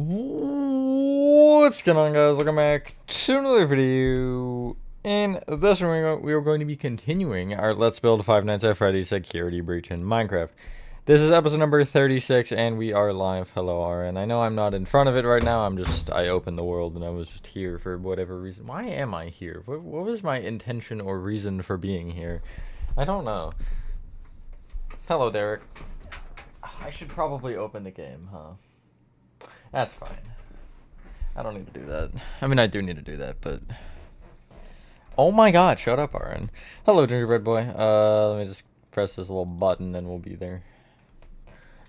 What's going on, guys? Welcome back to another video. In this one, we are going to be continuing our Let's Build Five Nights at Freddy's Security Breach in Minecraft. This is episode number 36, and we are live. Hello, RN. I know I'm not in front of it right now. I opened the world, and I was just here for whatever reason. Why am I here? What was my intention or reason for being here? I don't know. Hello, Derek. I should probably open the game, huh? That's fine. I don't need to do that. I mean, I do need to do that, but... Oh my god, shut up, RN. Hello, Gingerbread Boy. Let me just press this little button and we'll be there.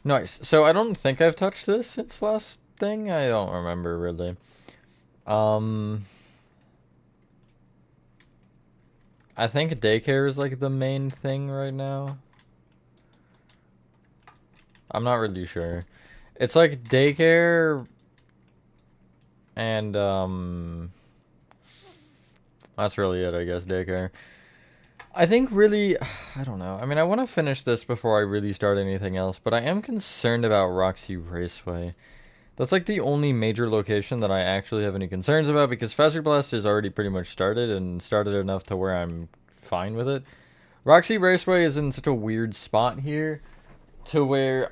Nice. So, I don't think I've touched this since last thing. I don't remember, really. I think Daycare is, like, the main thing right now. I'm not really sure. It's like Daycare... And, that's really it, I guess, Daycare. I think really, I don't know. I mean, I want to finish this before I really start anything else, but I am concerned about Roxy Raceway. That's like the only major location that I actually have any concerns about, because Fazer Blast is already pretty much started, and started enough to where I'm fine with it. Roxy Raceway is in such a weird spot here, to where...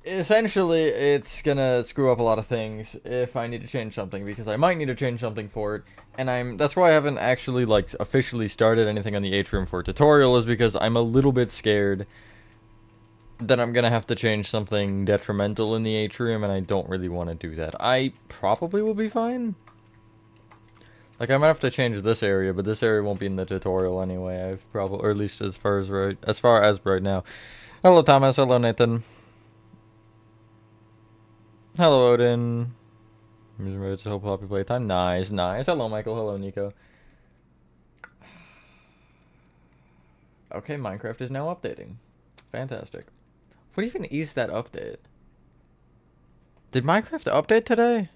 essentially, it's gonna screw up a lot of things if I need to change something, because I might need to change something for it, and that's why I haven't actually, like, officially started anything on the Atrium for tutorial, is because I'm a little bit scared that I'm gonna have to change something detrimental in the Atrium, and I don't really want to do that. I probably will be fine. Like, I might have to change this area, but this area won't be in the tutorial anyway. I've probably, or at least as far as right now. Hello, Thomas. Hello, Nathan. Hello, Odin. It's a whole poppy playtime. Nice, nice. Hello, Michael. Hello, Nico. Okay, Minecraft is now updating. Fantastic. What even is that update? Did Minecraft update today?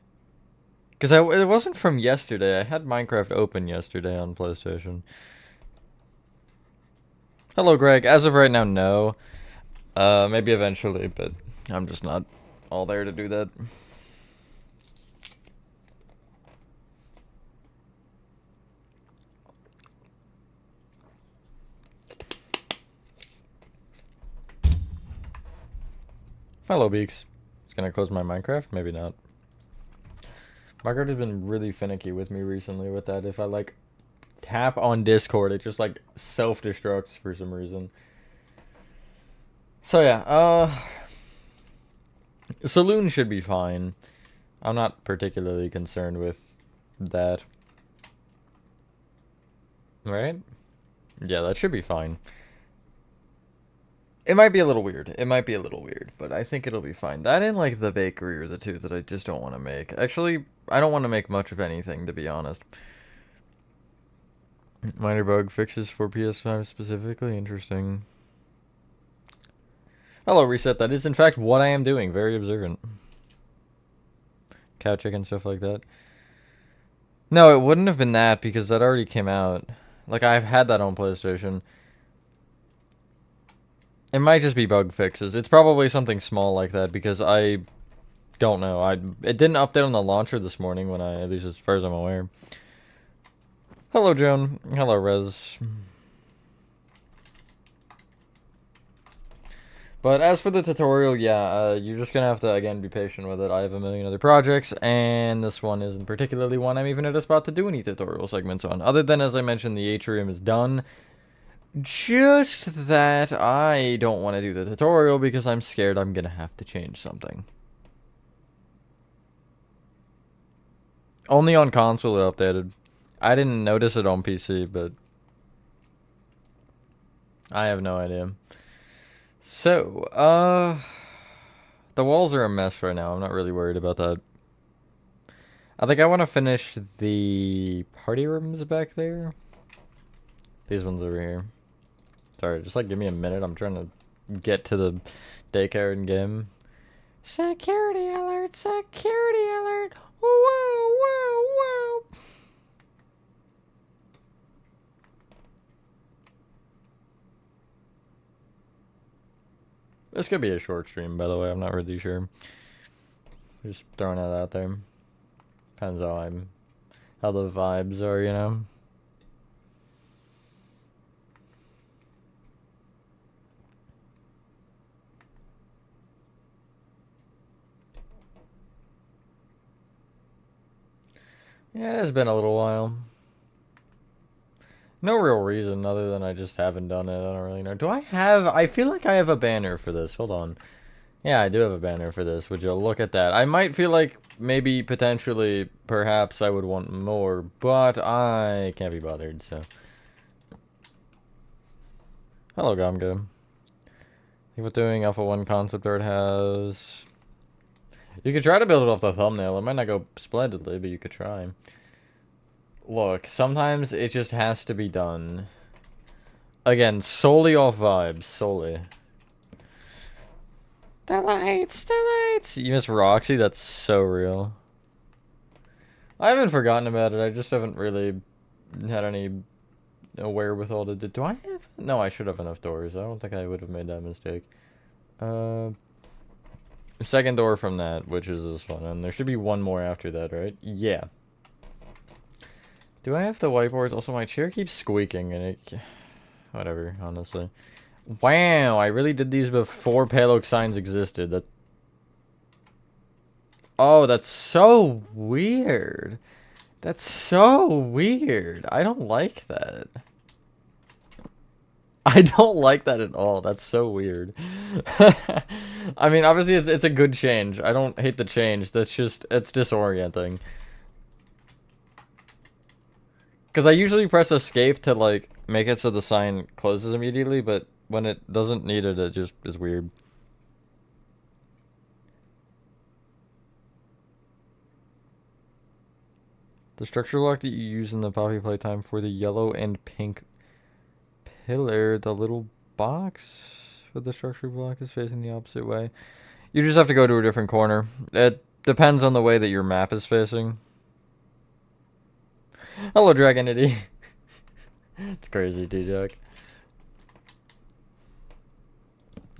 Because it wasn't from yesterday. I had Minecraft open yesterday on PlayStation. Hello, Greg. As of right now, no. Maybe eventually, but I'm just not all there to do that. Hello, Beaks. It's gonna close my Minecraft? Maybe not. Minecraft has been really finicky with me recently with that. If I, like, tap on Discord, it just, like, self-destructs for some reason. So, yeah, Saloon should be fine. I'm not particularly concerned with that. Right? Yeah, that should be fine. It might be a little weird. It might be a little weird, but I think it'll be fine. That and, like, the bakery are the two that I just don't want to make. Actually, I don't want to make much of anything, to be honest. Minor bug fixes for PS5 specifically? Interesting. Hello, Reset. That is, in fact, what I am doing. Very observant. Cow chicken, stuff like that. No, it wouldn't have been that, because that already came out. Like, I've had that on PlayStation. It might just be bug fixes. It's probably something small like that, because I don't know. It didn't update on the launcher this morning, when at least as far as I'm aware. Hello, Joan. Hello, Rez. But as for the tutorial, yeah, you're just gonna have to, again, be patient with it. I have a million other projects, and this one isn't particularly one I'm even at a spot to do any tutorial segments on. Other than, as I mentioned, the Atrium is done. Just that I don't want to do the tutorial because I'm scared I'm gonna have to change something. Only on console it updated. I didn't notice it on PC, but I have no idea. So, the walls are a mess right now. I'm not really worried about that. I think I want to finish the party rooms back there. These ones over here. Sorry, just, like, give me a minute. I'm trying to get to the Daycare in game. Security alert! Security alert! Whoa, whoa, whoa! This could be a short stream, by the way. I'm not really sure. Just throwing that out there. Depends how the vibes are, you know? Yeah, it has been a little while. No real reason other than I just haven't done it. I don't really know. Do I have... I feel like I have a banner for this. Hold on. Yeah, I do have a banner for this. Would you look at that? I might feel like maybe potentially perhaps I would want more, but I can't be bothered, so. Hello, Gomgo. Think about doing Alpha 1 concept art has... You could try to build it off the thumbnail. It might not go splendidly, but you could try. Look, sometimes it just has to be done. Again, solely off vibes. Solely. The lights, the lights! You miss Roxy? That's so real. I haven't forgotten about it. I just haven't really had any wherewithal to do. Do I have? No, I should have enough doors. I don't think I would have made that mistake. Second door from that, which is this one. And there should be one more after that, right? Yeah. Do I have the whiteboards? Also, my chair keeps squeaking and it... Whatever, honestly. Wow, I really did these before Palox signs existed. That... Oh, that's so weird. That's so weird. I don't like that. I don't like that at all. That's so weird. I mean, obviously it's a good change. I don't hate the change. That's just, it's disorienting. Because I usually press escape to, like, make it so the sign closes immediately, but when it doesn't need it, it just is weird. The structure block that you use in the Poppy playtime for the yellow and pink pillar, the little box with the structure block is facing the opposite way. You just have to go to a different corner. It depends on the way that your map is facing. Hello, Dragonity. It's crazy, T-Jack.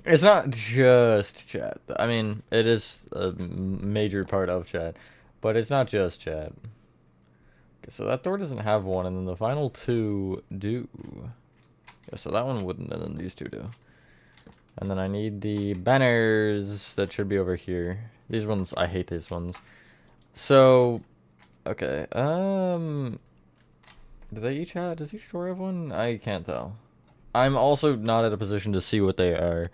It's not just chat. I mean, it is a major part of chat, but it's not just chat. Okay, so that door doesn't have one, and then the final two do. Yeah, so that one wouldn't, and then these two do. And then I need the banners that should be over here. These ones, I hate these ones. So, okay, do they each have, does each door have one? I can't tell. I'm also not at a position to see what they are.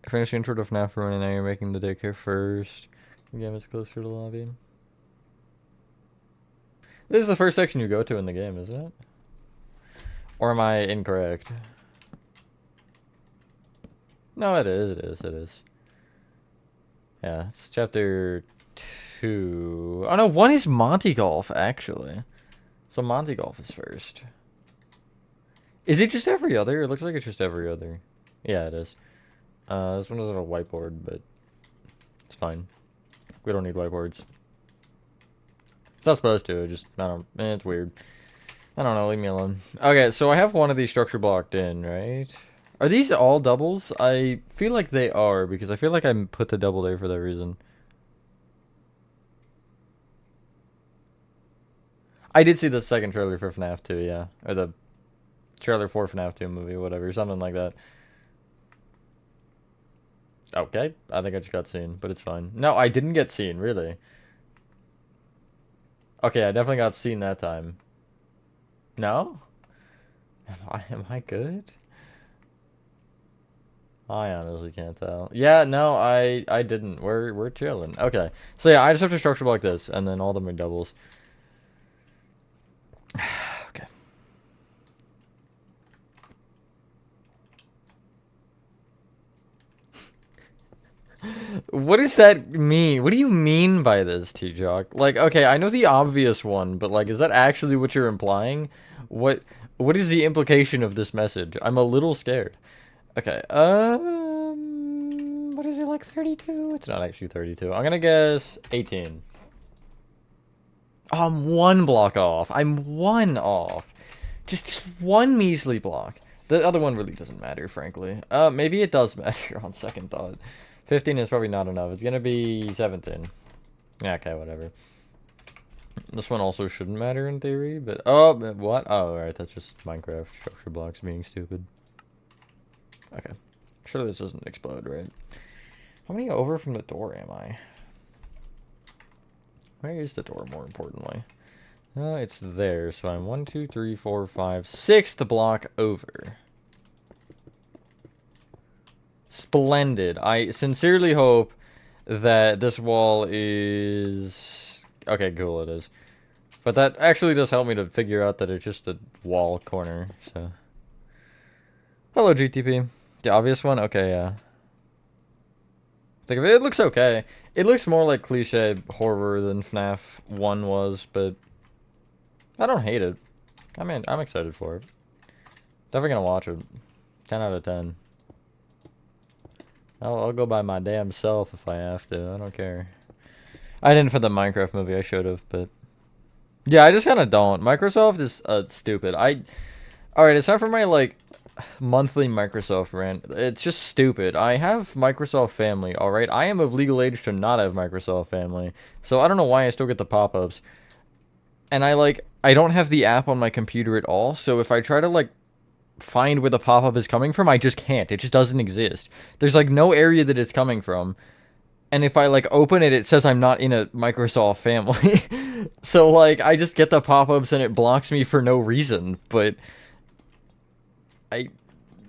Finish the intro to FNAF run, and now you're making the daycare first. The game is closer to the lobby. This is the first section you go to in the game, isn't it? Or am I incorrect? No, it is, it is, it is. Yeah, it's chapter 2. Oh no, 1 is Monty Golf, actually. So Monty Golf is first. Is it just every other? It looks like it's just every other. Yeah, it is. This one doesn't have a whiteboard, but it's fine. We don't need whiteboards. It's not supposed to, just, I don't, it's weird. I don't know, leave me alone. Okay, so I have one of these structure blocked in, right? Are these all doubles? I feel like they are, because I feel like I put the double there for that reason. I did see the second trailer for FNAF 2, yeah. Or the trailer for FNAF 2 movie, whatever, something like that. Okay, I think I just got seen, but it's fine. No, I didn't get seen, really. Okay, I definitely got seen that time. No? Am I good? I honestly can't tell. Yeah, no, I didn't. We're chilling. Okay. So yeah, I just have to structure block this, and then all of them are doubles. Okay. What does that mean? What do you mean by this, T-Jock? Like, okay, I know the obvious one, but like, is that actually what you're implying? What is the implication of this message? I'm a little scared. Okay, what is it, like 32? It's not actually 32. I'm gonna guess 18. Oh, I'm 1 block off. I'm 1 off. Just 1 measly block. The other one really doesn't matter, frankly. Maybe it does matter on second thought. 15 is probably not enough. It's gonna be 17. Yeah, okay, whatever. This one also shouldn't matter in theory, but... Oh, what? Oh, alright, that's just Minecraft structure blocks being stupid. Okay. Surely this doesn't explode, right? How many over from the door am I? Where is the door, more importantly? It's there, so I'm 1, 2, 3, 4, 5, 6th block over. Splendid. I sincerely hope that this wall is... Okay, cool, it is. But that actually does help me to figure out that it's just a wall corner, so... Hello, GTP. The obvious one? Okay, yeah. Think of it, it looks okay. It looks more like cliche horror than FNAF 1 was, but... I don't hate it. I mean, I'm excited for it. Definitely gonna watch it. 10 out of 10. I'll go by my damn self if I have to. I don't care. I didn't for the Minecraft movie. I should have, but... Yeah, I just kind of don't. Microsoft is stupid. Alright, it's time for my, like, monthly Microsoft rant. It's just stupid. I have Microsoft Family, alright? I am of legal age to not have Microsoft Family. So I don't know why I still get the pop-ups. And I don't have the app on my computer at all. So if I try to, like, find where the pop-up is coming from, I just can't. It just doesn't exist. There's, like, no area that it's coming from. And if I, like, open it, it says I'm not in a Microsoft Family. So, like, I just get the pop-ups and it blocks me for no reason. But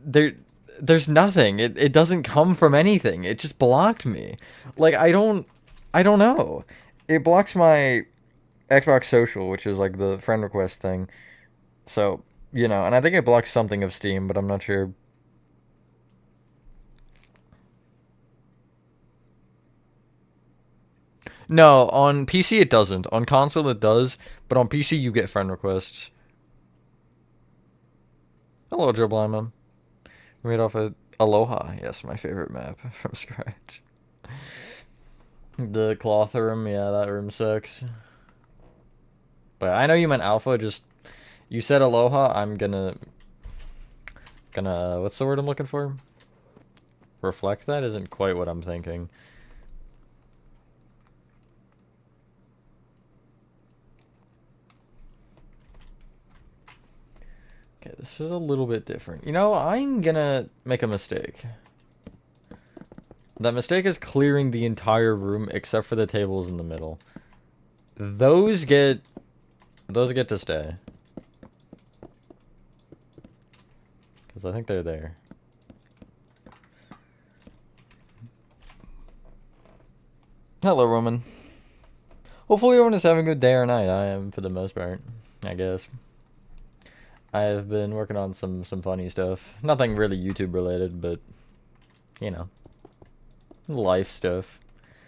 there's nothing. It doesn't come from anything. It just blocked me. Like, I don't know. It blocks my Xbox Social, which is, like, the friend request thing. So, you know, and I think it blocks something of Steam, but I'm not sure. No, on PC it doesn't. On console it does, but on PC you get friend requests. Hello, Joe Blyman. We made off of Aloha. Yes, my favorite map from scratch. The cloth room, yeah, that room sucks. But I know you meant alpha, just... You said Aloha, I'm gonna... What's the word I'm looking for? Reflect that isn't quite what I'm thinking. Okay, this is a little bit different. You know, I'm gonna make a mistake. That mistake is clearing the entire room except for the tables in the middle. Those get to stay. Because I think they're there. Hello, Roman. Hopefully everyone is having a good day or night. I am for the most part, I guess. I've been working on some funny stuff. Nothing really YouTube related, but, you know, life stuff.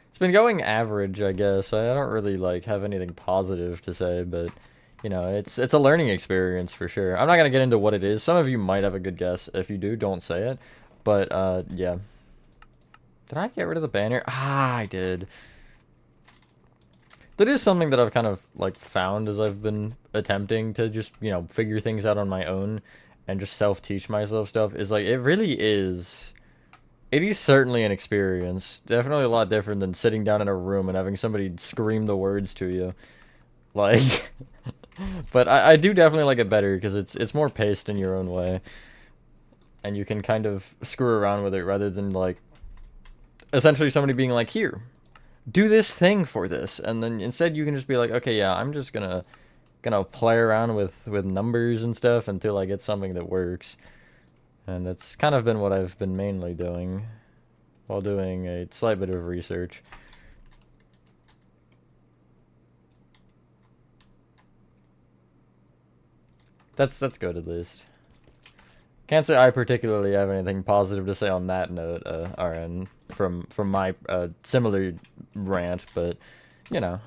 It's been going average, I guess. I don't really, like, have anything positive to say, but, you know, it's a learning experience for sure. I'm not going to get into what it is. Some of you might have a good guess. If you do, don't say it. But, yeah. Did I get rid of the banner? Ah, I did. That is something that I've kind of, like, found as I've been attempting to just, you know, figure things out on my own and just self-teach myself stuff, is, like, it really is... It is certainly an experience. Definitely a lot different than sitting down in a room and having somebody scream the words to you. Like... But I do definitely like it better because it's more paced in your own way. And you can kind of screw around with it rather than, like... Essentially somebody being like, here... do this thing for this, and then instead you can just be like, okay, yeah, I'm just gonna play around with numbers and stuff until I get something that works. And that's kind of been what I've been mainly doing while doing a slight bit of research. That's good at least. Can't say I particularly have anything positive to say on that note, RN, from my similar rant, but, you know,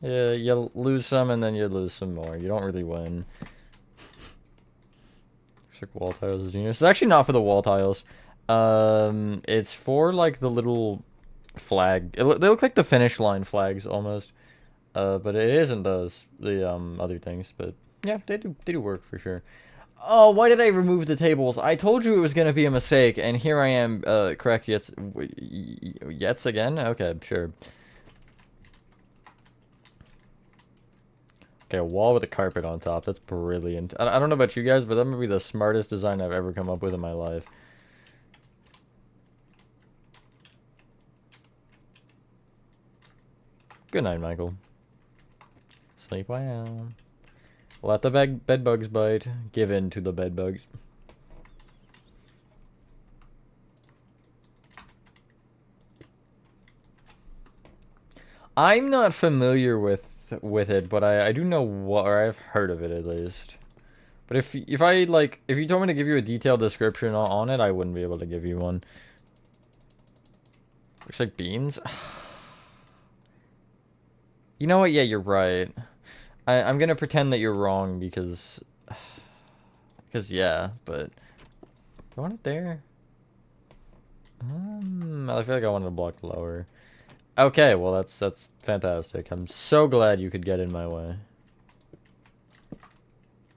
you lose some and then you lose some more. You don't really win. Looks like wall tiles is genius. It's actually not for the wall tiles. It's for, like, the little flag. They look like the finish line flags, almost. But it isn't those, the other things, but, yeah, they do work for sure. Oh, why did I remove the tables? I told you it was gonna be a mistake, and here I am, correct yet again? Okay, sure. Okay, a wall with a carpet on top. That's brilliant. I don't know about you guys, but that might be the smartest design I've ever come up with in my life. Good night, Michael. Sleep well. Let the bed bugs bite. Give in to the bed bugs. I'm not familiar with it, but I do know what, or I've heard of it at least. But if you told me to give you a detailed description on it, I wouldn't be able to give you one. Looks like beans. You know what? Yeah, you're right. I'm gonna pretend that you're wrong because yeah, but I want it there. I feel like I wanted to block lower. Okay, well that's fantastic. I'm so glad you could get in my way.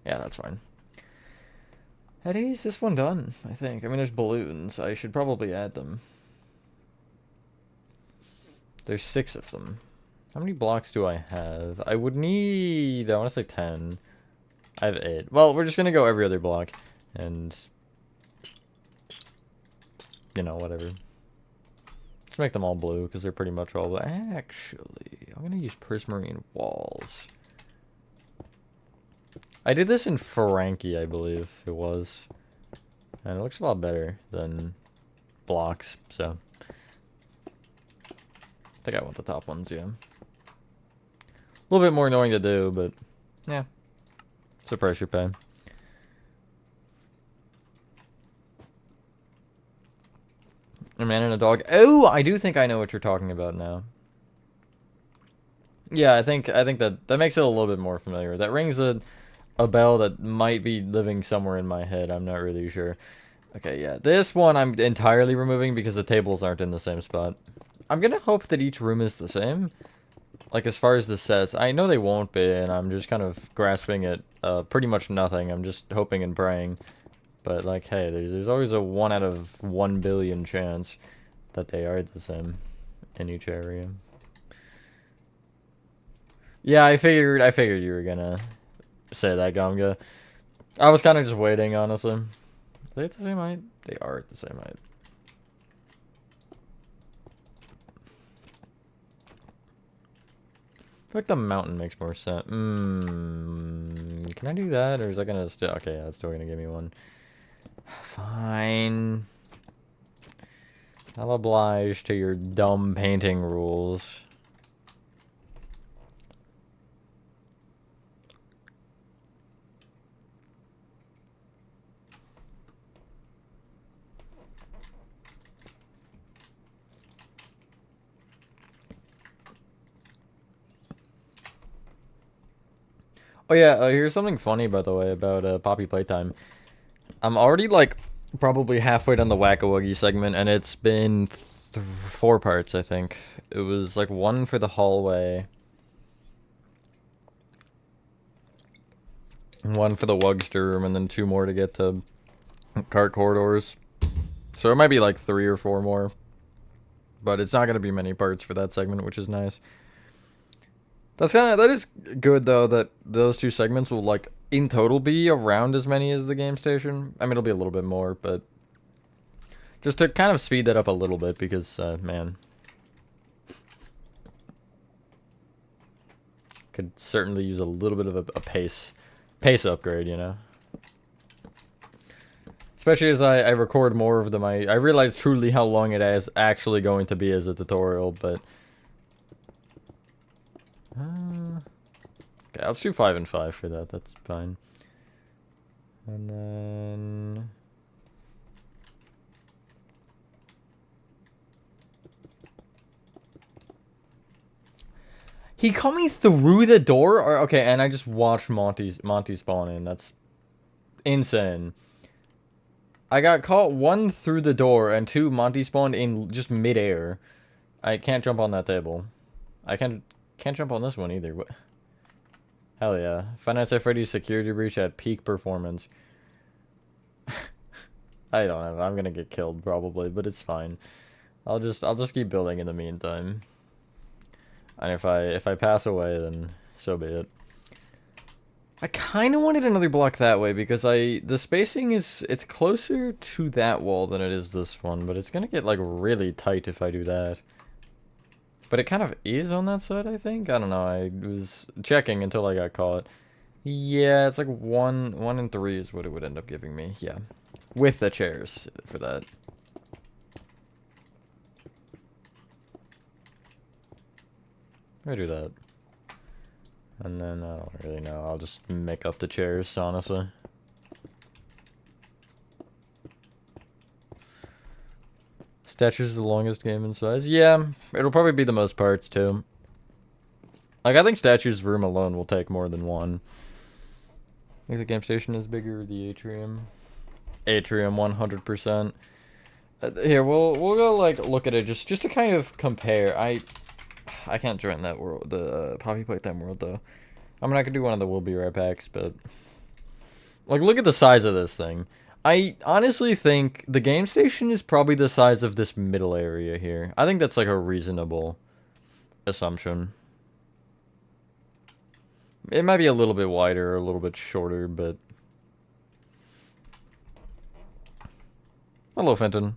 Yeah, that's fine. Eddie, is this one done? I think. I mean, there's balloons. I should probably add them. There's 6 of them. How many blocks do I have? I would need, I want to say 10. I have 8. Well, we're just going to go every other block. And, you know, whatever. Let's make them all blue, because they're pretty much all blue. Actually, I'm going to use prismarine walls. I did this in Frankie, I believe it was. And it looks a lot better than blocks, so. I think I want the top ones, yeah. A little bit more annoying to do, but yeah. It's a price you pay. A man and a dog. Oh, I do think I know what you're talking about now. Yeah, I think that makes it a little bit more familiar. That rings a bell that might be living somewhere in my head. I'm not really sure. Okay, yeah. This one I'm entirely removing because the tables aren't in the same spot. I'm gonna hope that each room is the same. Like, as far as the sets, I know they won't be, and I'm just kind of grasping at pretty much nothing. I'm just hoping and praying. But, like, hey, there's always a 1 out of 1 billion chance that they are the same in each area. Yeah, I figured you were gonna say that, Gonga. I was kind of just waiting, honestly. Are they at the same height? They are at the same height. I feel like the mountain makes more sense. Can I do that, or is that gonna still... Okay, yeah, that's still gonna give me one. Fine. I'll oblige to your dumb painting rules. Oh yeah, here's something funny, by the way, about Poppy Playtime. I'm already, like, probably halfway down the Whack-A-Wuggy segment, and it's been 4 parts, I think. It was, like, 1 for the hallway, 1 for the Wugster room, and then 2 more to get to cart corridors. So it might be, like, 3 or 4 more. But it's not going to be many parts for that segment, which is nice. That is good, though, that those 2 segments will, like, in total be around as many as the game station. I mean, it'll be a little bit more, but just to kind of speed that up a little bit, because, man, could certainly use a little bit of a pace upgrade, you know? Especially as I record more of them, I realize truly how long it is actually going to be as a tutorial, but... okay, let's do 5 and 5 for that. That's fine. And then... he caught me through the door? Or, okay, and I just watched Monty spawn in. That's insane. I got caught 1 through the door, and 2 Monty spawned in just midair. I can't jump on that table. I can't jump on this one either. What? Hell yeah. Finance at Freddy's security breach at peak performance. I don't know. I'm gonna get killed probably, but it's fine. I'll just keep building in the meantime. And if I pass away, then so be it. I kind of wanted another block that way because the spacing it's closer to that wall than it is this one, but it's gonna get like really tight if I do that. But it kind of is on that side, I think. I don't know. I was checking until I got caught. Yeah, it's like 1 and 3 is what it would end up giving me. Yeah, with the chairs for that. I do that. And then, I don't really know, I'll just make up the chairs, honestly. Statues is the longest game in size? Yeah, it'll probably be the most parts, too. Like, I think Statues room alone will take more than one. I think the game station is bigger, the Atrium. Atrium, 100%. Here, we'll go, like, look at it just to kind of compare. I can't join that world, the Poppy Playtime world, though. I'm not gonna do one of the Will Be Right Backs, but... Like, look at the size of this thing. I honestly think the game station is probably the size of this middle area here. I think that's, like, a reasonable assumption. It might be a little bit wider or a little bit shorter, but... Hello, Fenton.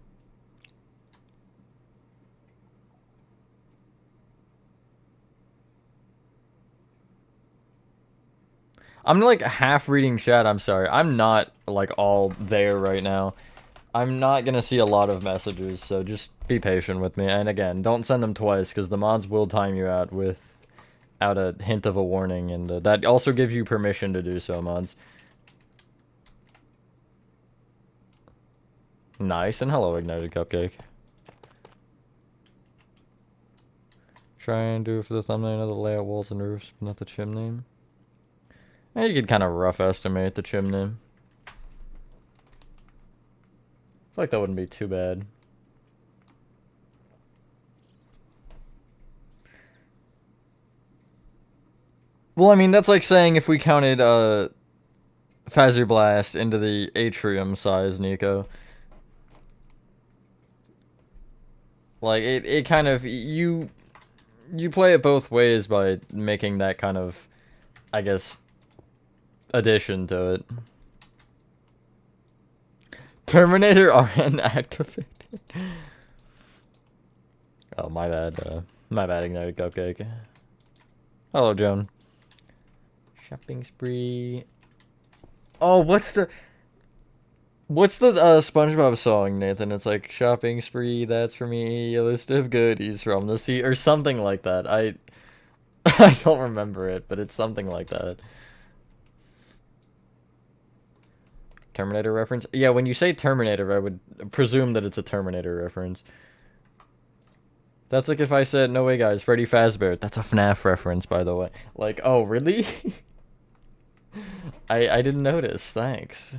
I'm like half reading chat, I'm sorry. I'm not like all there right now. I'm not gonna see a lot of messages, so just be patient with me. And again, don't send them twice, because the mods will time you out without a hint of a warning, and that also gives you permission to do so, mods. Nice, and hello, Ignited Cupcake. Try and do it for the thumbnail of the layout walls and roofs, but not the chimney. You could kind of rough estimate the chimney. I feel like that wouldn't be too bad. Well, I mean, that's like saying if we counted Fazer Blast into the Atrium size, Nico. Like, it kind of... You play it both ways by making that kind of, I guess... addition to it. Terminator RN activated. Oh, my bad. My bad, Ignited Cupcake. Hello, Joan. Shopping spree. Oh, what's the SpongeBob song, Nathan? It's like, shopping spree, that's for me, a list of goodies from the sea, or something like that. I don't remember it, but it's something like that. Terminator reference? Yeah, when you say Terminator, I would presume that it's a Terminator reference. That's like if I said, no way guys, Freddy Fazbear. That's a FNAF reference, by the way. Like, oh, really? I didn't notice, thanks.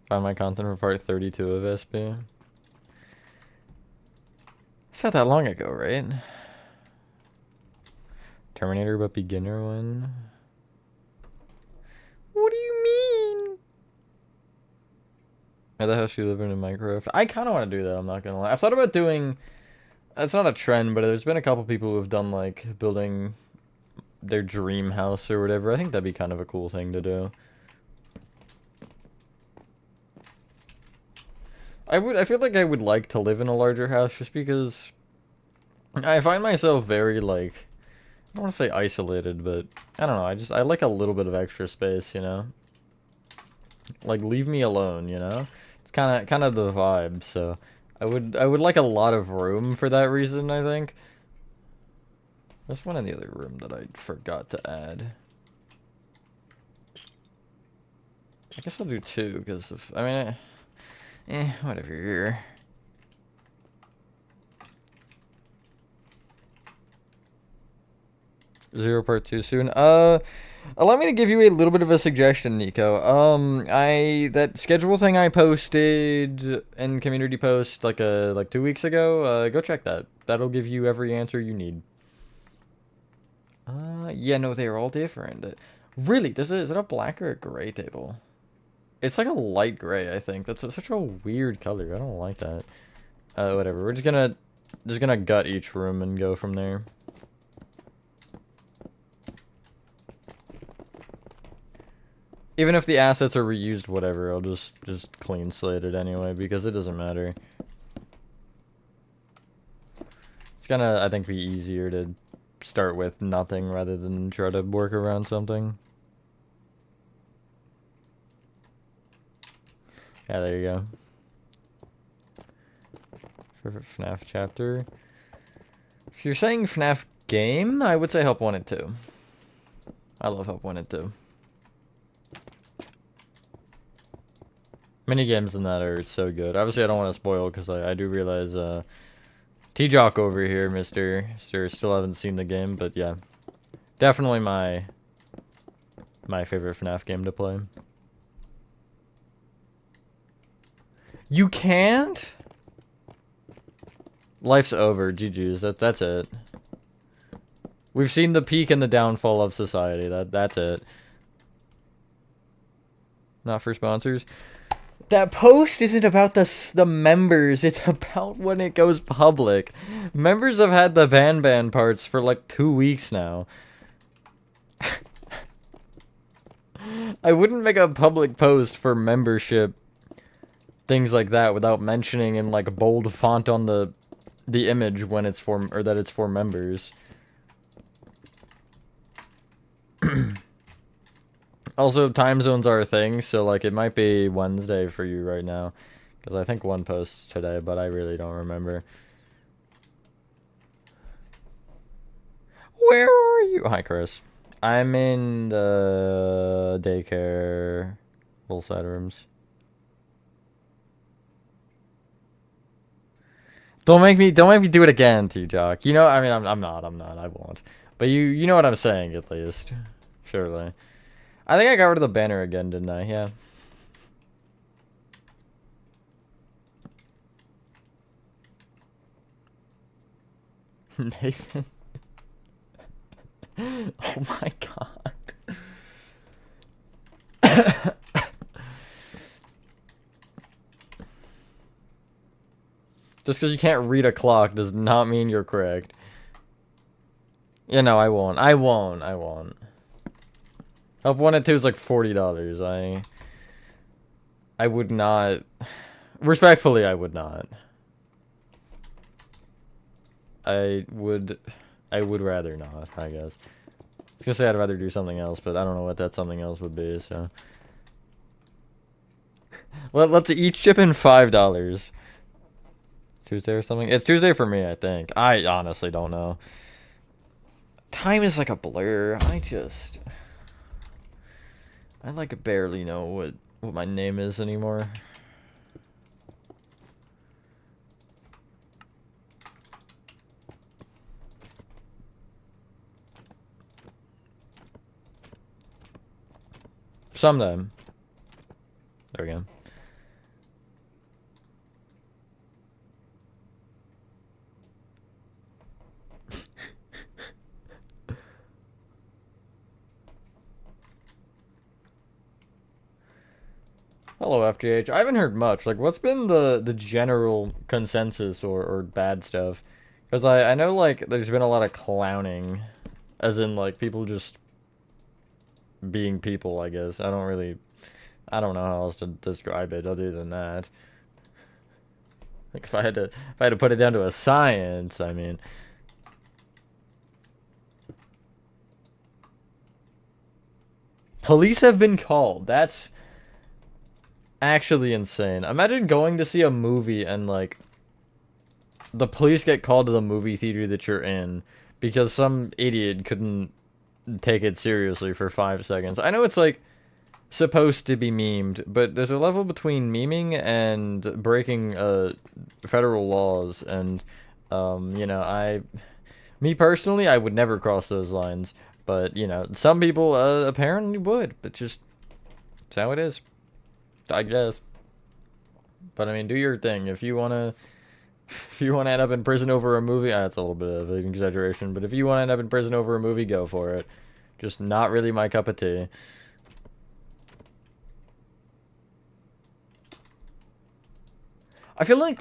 Find my content for part 32 of SP. It's not that long ago, right? Terminator but beginner one? What do you mean? At the house you live in Minecraft? I kind of want to do that, I'm not gonna lie. I've thought about doing... It's not a trend, but there's been a couple people who have done, like, building their dream house or whatever. I think that'd be kind of a cool thing to do. I feel like I would like to live in a larger house just because I find myself very, like, I don't want to say isolated, but I don't know, I like a little bit of extra space, you know? Like, leave me alone, you know? It's kind of the vibe, so I would like a lot of room for that reason, I think. There's one in the other room that I forgot to add. I guess I'll do 2, because if, I mean, whatever here. Zero part 2 soon. Allow me to give you a little bit of a suggestion, Nico. That schedule thing I posted in community post like 2 weeks ago. Go check that. That'll give you every answer you need. Yeah, no, they're all different. Really, is it a black or a gray table? It's like a light gray, I think. That's such a weird color. I don't like that. Whatever. We're just gonna gut each room and go from there. Even if the assets are reused, whatever, I'll just clean slate it anyway, because it doesn't matter. It's gonna, I think, be easier to start with nothing rather than try to work around something. Yeah, there you go. Favorite FNAF chapter. If you're saying FNAF game, I would say Help Wanted 2. I love Help Wanted 2. Mini games in that are so good. Obviously, I don't want to spoil because I do realize T-Jock over here, Mister, still haven't seen the game, but yeah, definitely my favorite FNAF game to play. You can't? Life's over. GG's. That's it. We've seen the peak and the downfall of society. That's it. Not for sponsors. That post isn't about the members, it's about when it goes public. Members have had the ban parts for like 2 weeks now. I wouldn't make a public post for membership, things like that, without mentioning in like bold font on the image when it's for, or that it's for members. Also, time zones are a thing, so like it might be Wednesday for you right now, because I think one posts today, but I really don't remember. Where are you? Hi, Chris. I'm in the daycare, full side rooms. Don't make me do it again, T-Jock. You know, I mean, I'm not, I won't. But you know what I'm saying, at least. Surely. I think I got rid of the banner again, didn't I? Yeah. Nathan. Oh my god. Just because you can't read a clock does not mean you're correct. Yeah, no, I won't. Help Wanted 2 is like $40. I would not. Respectfully, I would not. I would rather not, I guess. I was gonna say I'd rather do something else, but I don't know what that something else would be, so. Let's each chip in $5. It's Tuesday or something? It's Tuesday for me, I think. I honestly don't know. Time is like a blur. I like barely know what my name is anymore. Sometime. There we go. Hello, FGH. I haven't heard much. Like, what's been the general consensus or bad stuff? Because I know, like, there's been a lot of clowning. As in, like, people just being people, I guess. I don't know how else to describe it other than that. Like, if I had to put it down to a science, I mean. Police have been called. That's actually insane. Imagine going to see a movie and like the police get called to the movie theater that you're in because some idiot couldn't take it seriously for 5 seconds. I know it's like supposed to be memed, but there's a level between memeing and breaking federal laws, and you know, me personally, I would never cross those lines. But, you know, some people apparently would, but just, it's how it is, I guess. But, I mean, do your thing. If you want to, if you want to end up in prison over a movie, that's a little bit of an exaggeration, but if you want to end up in prison over a movie, go for it. Just not really my cup of tea. I feel like,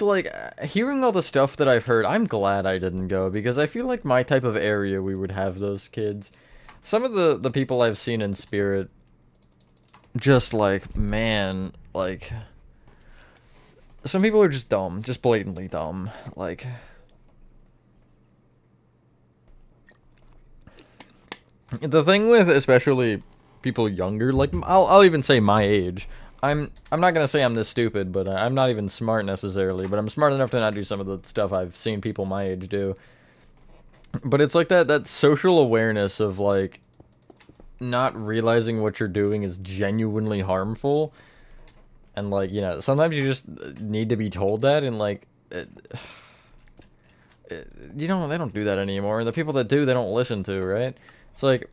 hearing all the stuff that I've heard, I'm glad I didn't go, because I feel like my type of area, we would have those kids. Some of the people I've seen in Spirit, just like, man, like, some people are just dumb, just blatantly dumb, like, the thing with especially people younger, like, I'll even say my age, I'm not gonna say I'm this stupid, but I'm not even smart necessarily, but I'm smart enough to not do some of the stuff I've seen people my age do. But it's like that social awareness of, like, not realizing what you're doing is genuinely harmful. And, like, you know, sometimes you just need to be told that, and, like, they don't do that anymore. And the people that do, they don't listen to, right? It's like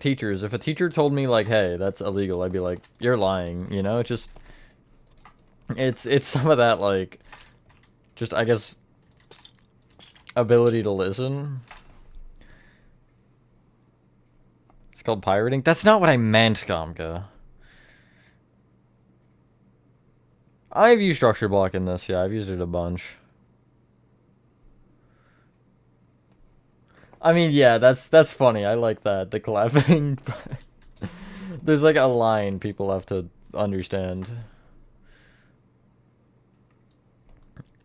teachers. If a teacher told me, like, hey, that's illegal, I'd be like, you're lying, you know? It's just, it's some of that, like, just, I guess, ability to listen. It's called pirating. That's not what I meant, Gamka. I've used structure block in this, yeah, I've used it a bunch. I mean, yeah, that's funny. I like that, the clapping. There's like a line people have to understand.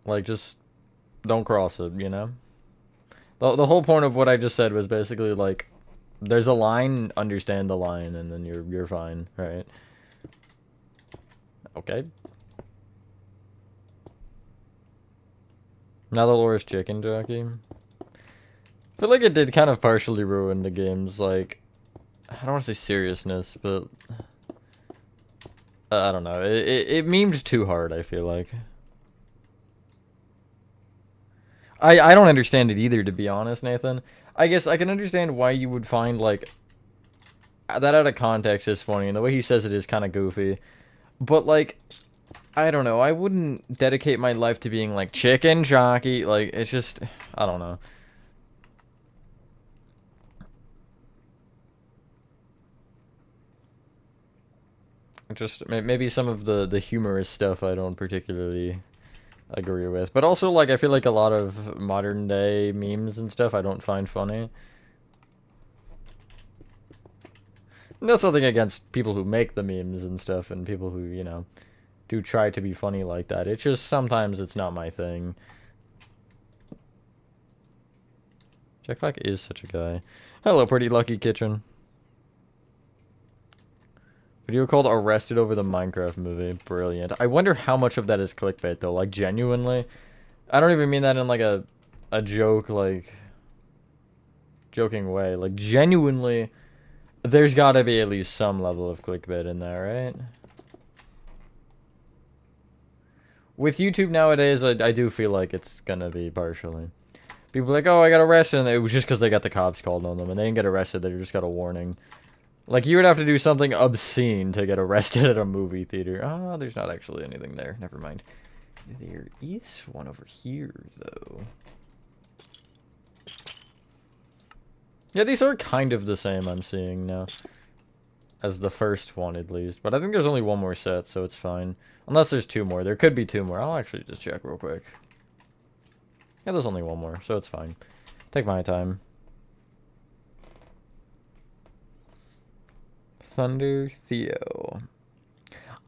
Like, just don't cross it, you know? The whole point of what I just said was basically like, there's a line, understand the line, and then you're fine, right? Okay. Now the lore is chicken jockey. I feel like it did kind of partially ruin the game's, like, I don't want to say seriousness, but I don't know. It memed too hard, I feel like. I don't understand it either, to be honest, Nathan. I guess I can understand why you would find, like, that out of context is funny, and the way he says it is kind of goofy. But, like, I don't know. I wouldn't dedicate my life to being, like, chicken jockey. Like, it's just, I don't know. Just, maybe some of the humorous stuff I don't particularly agree with. But also, like, I feel like a lot of modern day memes and stuff I don't find funny. That's nothing against people who make the memes and stuff, and people who, you know, do try to be funny like that. It's just sometimes it's not my thing. Jack Black is such a guy. Hello, Pretty Lucky Kitchen. Video called Arrested Over the Minecraft Movie. Brilliant. I wonder how much of that is clickbait, though. Like, genuinely. I don't even mean that in, like, a joke, like, joking way. Like, genuinely, there's gotta be at least some level of clickbait in there, right? With YouTube nowadays, I do feel like it's gonna be partially. People are like, oh, I got arrested, and it was just because they got the cops called on them, and they didn't get arrested, they just got a warning. Like, you would have to do something obscene to get arrested at a movie theater. Oh, there's not actually anything there. Never mind. There is one over here, though. Yeah, these are kind of the same I'm seeing now. As the first one, at least. But I think there's only one more set, so it's fine. Unless there's two more. There could be two more. I'll actually just check real quick. Yeah, there's only one more, so it's fine. Take my time. Thunder Theo.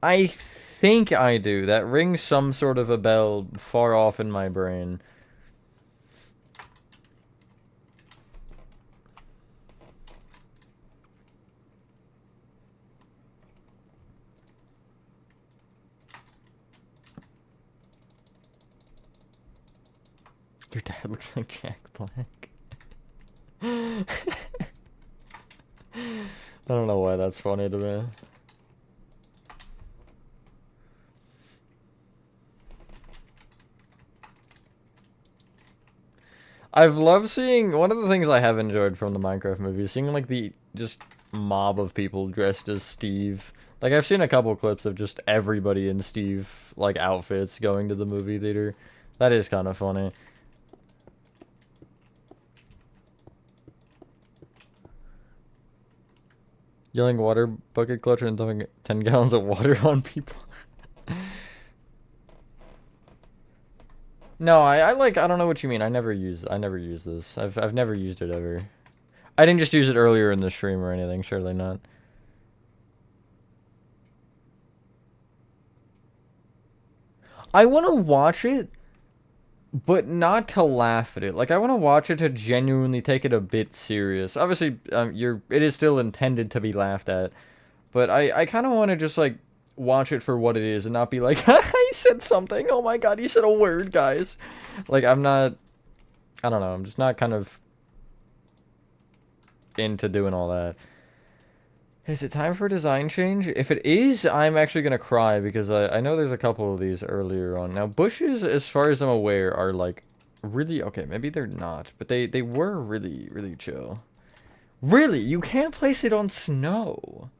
I think I do. That rings some sort of a bell far off in my brain. Your dad looks like Jack Black. I don't know why that's funny to me. I've loved seeing, one of the things I have enjoyed from the Minecraft movie is seeing like the just mob of people dressed as Steve. Like I've seen a couple clips of just everybody in Steve like outfits going to the movie theater. That is kind of funny. Yelling water bucket clutcher and dumping 10 gallons of water on people. No, I like, I don't know what you mean. I never use this. I've never used it ever. I didn't just use it earlier in the stream or anything, surely not. I want to watch it, but not to laugh at it. Like I want to watch it to genuinely take it a bit serious. Obviously, it is still intended to be laughed at, but I kind of want to just like watch it for what it is and not be like, he said something. Oh my god, he said a word, guys. Like I'm not, I don't know. I'm just not kind of into doing all that. Is it time for a design change? If it is, I'm actually going to cry because I know there's a couple of these earlier on. Now, bushes, as far as I'm aware, are like really... Okay, maybe they're not, but they were really, really chill. Really? You can't place it on snow?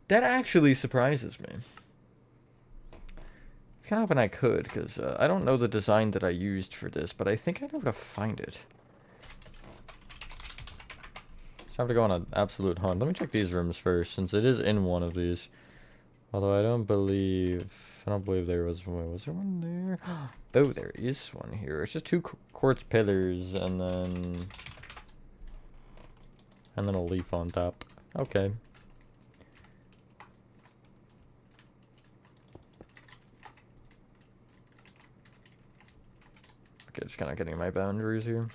That actually surprises me. It's kind of hoping I could because I don't know the design that I used for this, but I think I know where to find it. I have to go on an absolute hunt. Let me check these rooms first, since it is in one of these. Although I don't believe there was one. Was there one there? Oh, there is one here. It's just two quartz pillars and then a leaf on top. Okay. Okay, just kind of getting my boundaries here.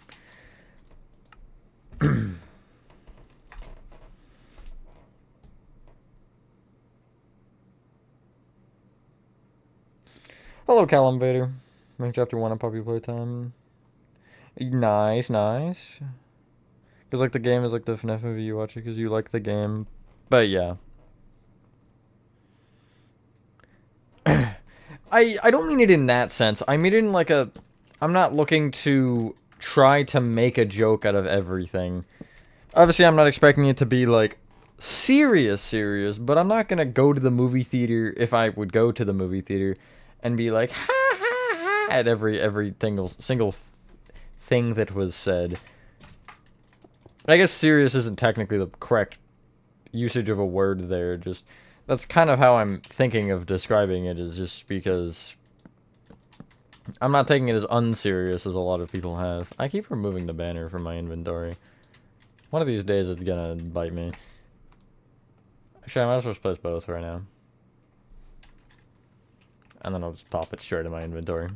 Hello, Callum Vader. Make chapter 1 on Puppy Playtime. Nice, nice. Because, like, the game is like the FNAF movie, you watch it because you like the game. But, yeah. I don't mean it in that sense. I mean it in, like, a... I'm not looking to try to make a joke out of everything. Obviously, I'm not expecting it to be, like, serious, but I'm not gonna go to the movie theater, if I would go to the movie theater, and be like, ha ha ha, at every single thing that was said. I guess serious isn't technically the correct usage of a word there, just, that's kind of how I'm thinking of describing it, is just because I'm not taking it as unserious as a lot of people have. I keep removing the banner from my inventory. One of these days it's gonna bite me. Actually, I might as well place both right now. And then I'll just pop it straight in my inventory.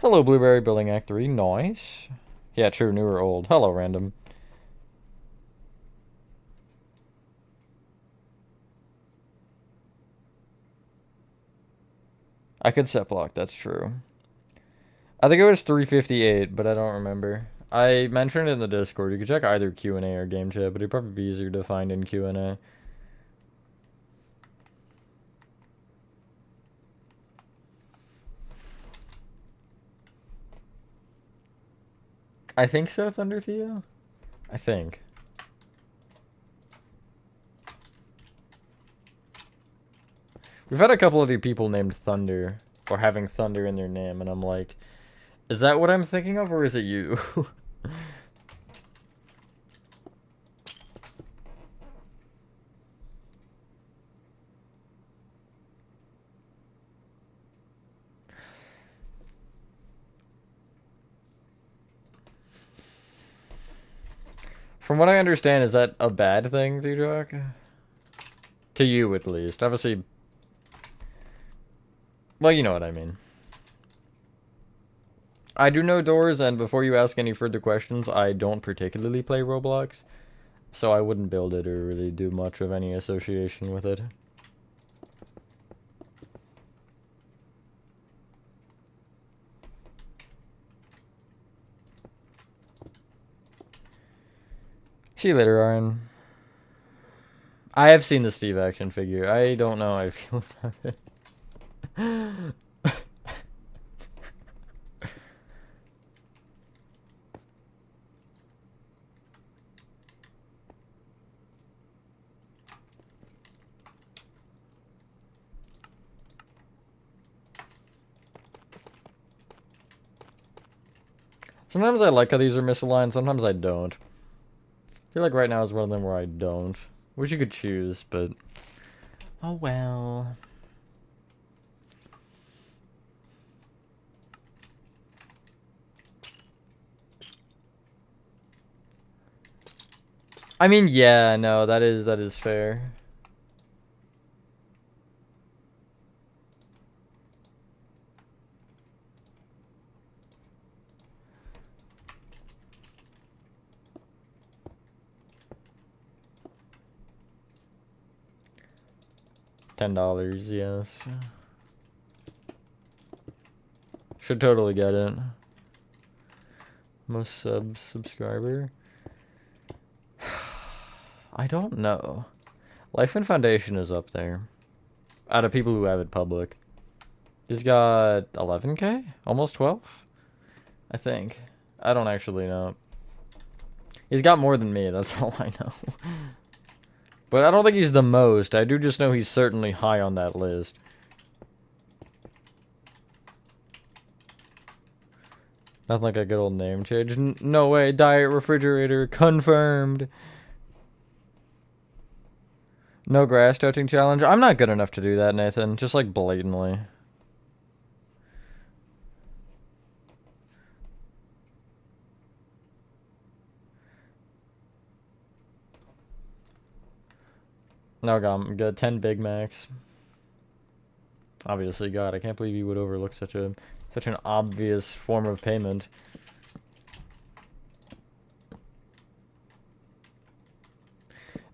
Hello, Blueberry, building Act 3. Nice. Yeah, true, new or old. Hello, random. I could set block, that's true. I think it was 358, but I don't remember. I mentioned it in the Discord. You could check either Q&A or game chat, but it'd probably be easier to find in Q&A. I think so, Thunder Theo? I think. We've had a couple of people named Thunder, or having Thunder in their name, and I'm like, is that what I'm thinking of, or is it you? From what I understand, is that a bad thing, Theodrock? To you, at least. Obviously... Well, you know what I mean. I do know doors, and before you ask any further questions, I don't particularly play Roblox. So I wouldn't build it or really do much of any association with it. See you later, Aaron. I have seen the Steve action figure. I don't know how I feel about it. Sometimes I like how these are misaligned, sometimes I don't. I feel like right now is one of them where I don't. Wish you could choose, but... Oh well. I mean, yeah, no, that is fair. $10, yes. Should totally get it. Most subscriber? I don't know. Life and Foundation is up there. Out of people who have it public. He's got 11K? Almost 12? I think. I don't actually know. He's got more than me, that's all I know. But I don't think he's the most. I do just know he's certainly high on that list. Nothing like a good old name change. No way, diet refrigerator, confirmed. No grass touching challenge. I'm not good enough to do that, Nathan. Just like blatantly. No, I'm good. 10 Big Macs. Obviously, God, I can't believe you would overlook such an obvious form of payment.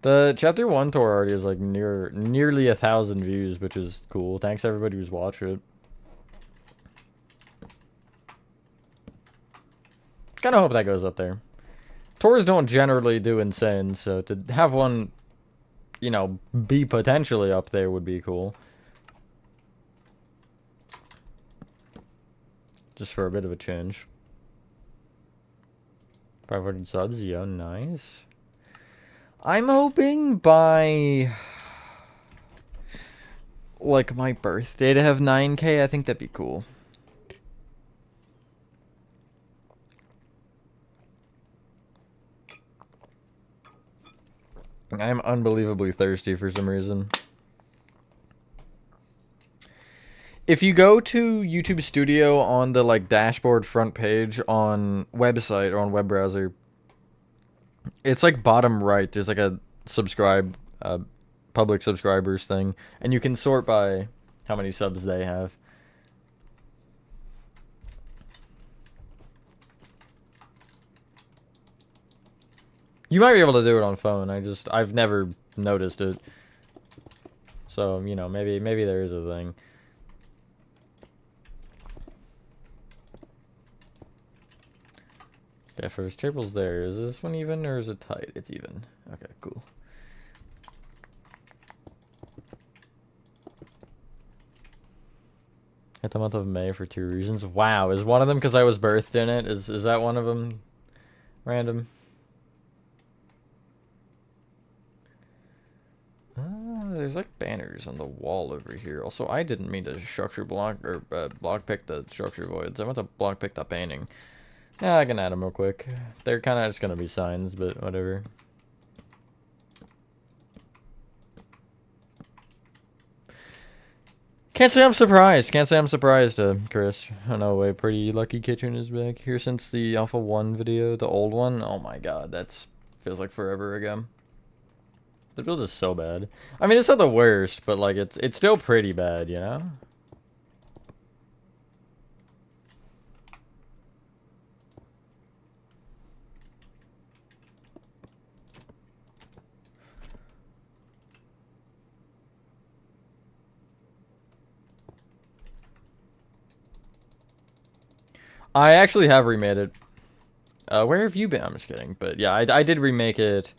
The chapter 1 tour already is like nearly 1,000 views, which is cool. Thanks to everybody who's watched it. Kinda hope that goes up there. Tours don't generally do insane, so to have one, you know, be potentially up there would be cool. Just for a bit of a change. 500 subs, yeah, nice. I'm hoping by, like, my birthday to have 9K. I think that'd be cool. I'm unbelievably thirsty for some reason. If you go to YouTube Studio on the, like, dashboard front page on website or on web browser, it's like bottom right. There's like a subscribe, public subscribers thing, and you can sort by how many subs they have. You might be able to do it on phone. I've never noticed it. So, you know, maybe there is a thing. Yeah, first table's there. Is this one even or is it tight? It's even. Okay, cool. Hit the month of May for 2 reasons. Wow, is one of them because I was birthed in it? Is that one of them? Random. There's like banners on the wall over here. Also, I didn't mean to structure block or block pick the structure voids. I meant to block pick the painting. Yeah, I can add them real quick. They're kind of just gonna be signs, but whatever. Can't say I'm surprised. Can't say I'm surprised, Chris. Oh no way, Pretty Lucky Kitchen is back here since the Alpha 1 video, the old one. Oh my god, that's feels like forever ago. The build is so bad. I mean, it's not the worst, but like it's still pretty bad, you know? I actually have remade it. Where have you been? I'm just kidding. But yeah, I did remake it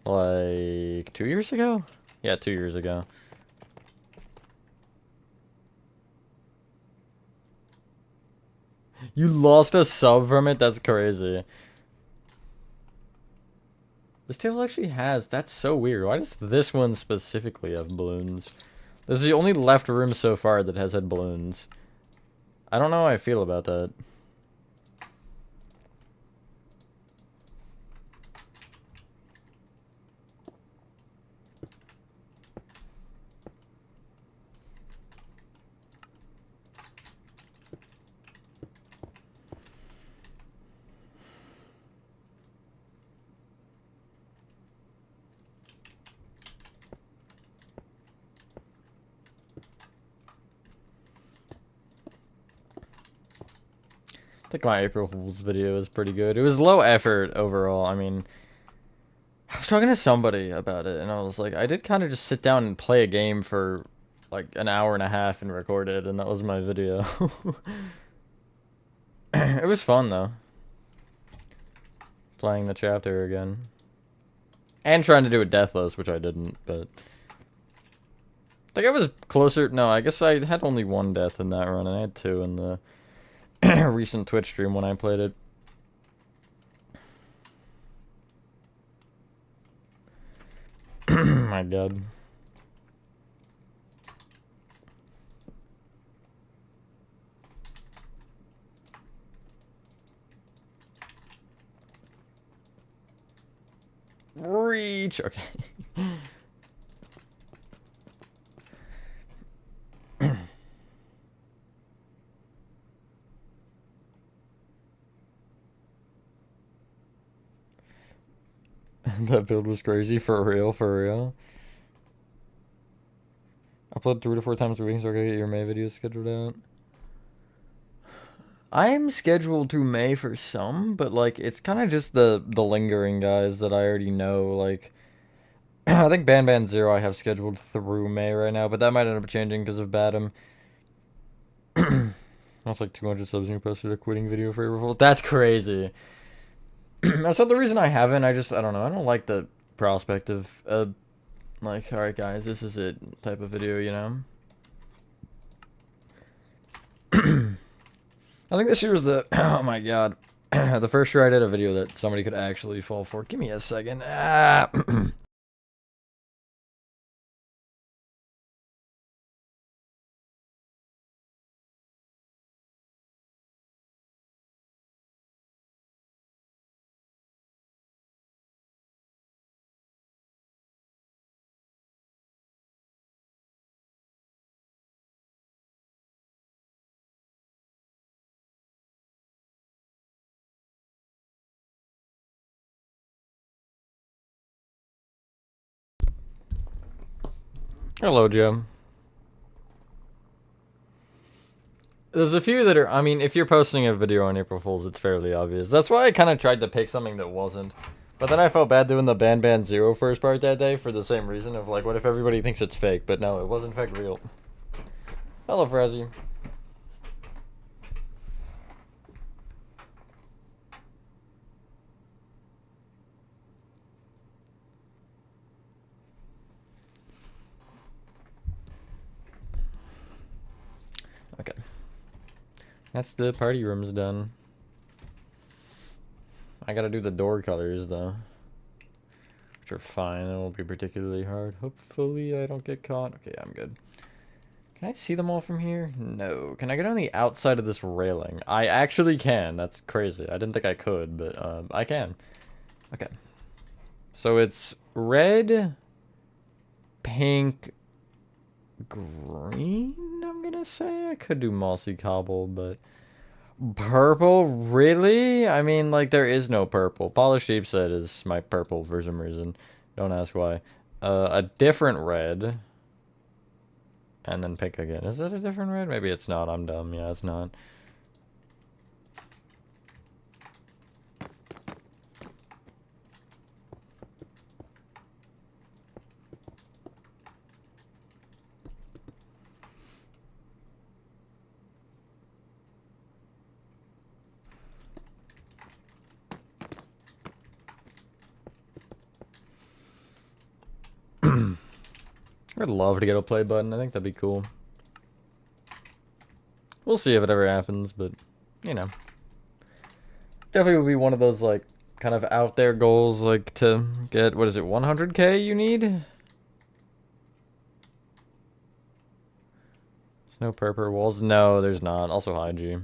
like 2 years ago? Yeah, 2 years ago. You lost a sub from it? That's crazy. This table actually has... That's so weird. Why does this one specifically have balloons? This is the only left room so far that has had balloons. I don't know how I feel about that. I think my April Fool's video was pretty good. It was low effort overall. I mean, I was talking to somebody about it, and I was like, I did kind of just sit down and play a game for like an hour and a half and record it, and that was my video. It was fun though, playing the chapter again, and trying to do it deathless, which I didn't. But I think I was closer. No, I guess I had only one death in that run, and I had two in the recent Twitch stream when I played it. My god. Reach. Okay. That build was crazy, for real, for real. Upload 3 to 4 times a week so I can get your May videos scheduled out. I'm scheduled to May for some, but like it's kind of just the lingering guys that I already know. Like I think Ban 0 I have scheduled through May right now, but that might end up changing because of Badam. That's like 200 subs and you posted a quitting video for April Fool's. That's crazy. That's not the reason I haven't. I don't know. I don't like the prospect of like, alright guys, this is it type of video, you know? I think this year was the, oh my god, the first year I did a video that somebody could actually fall for. Give me a second. Hello, Joe. There's a few that are, I mean, if you're posting a video on April Fool's, it's fairly obvious. That's why I kind of tried to pick something that wasn't. But then I felt bad doing the Ban 0 first part that day for the same reason of, like, what if everybody thinks it's fake? But no, it was in fact real. Hello, Frazzy. Okay. That's the party room's done. I gotta do the door colors, though. Which are fine. It won't be particularly hard. Hopefully I don't get caught. Okay, I'm good. Can I see them all from here? No. Can I get on the outside of this railing? I actually can. That's crazy. I didn't think I could, but I can. Okay. So it's red, pink, green, I'm gonna say. I could do mossy cobble, but purple? Really? I mean, like, there is no purple. Polished sheepshead is my purple for some reason. Don't ask why. A different red. And then pink again. Is that a different red? Maybe it's not. I'm dumb. Yeah, it's not. I'd love to get a play button. I think that'd be cool. We'll see if it ever happens, but, you know. Definitely would be one of those, like, kind of out there goals, like, to get, what is it, 100k you need? There's no purple walls. No, there's not. Also high G.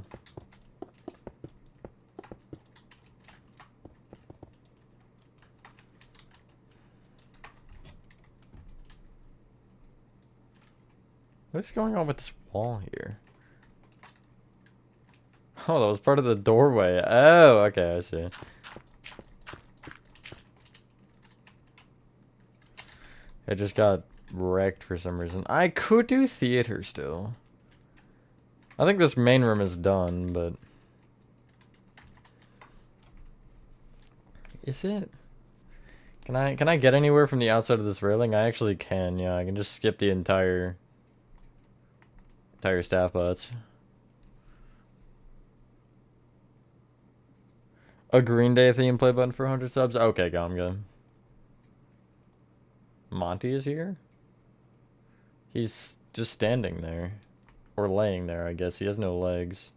What is going on with this wall here? Oh, that was part of the doorway. Oh, okay, I see. It just got wrecked for some reason. I could do theater still. I think this main room is done, but... Is it? Can I get anywhere from the outside of this railing? I actually can, yeah. I can just skip the entire staff butts. A Green Day theme play button for 100 subs? Okay, go, I'm good. Monty is here? He's just standing there. Or laying there, I guess. He has no legs.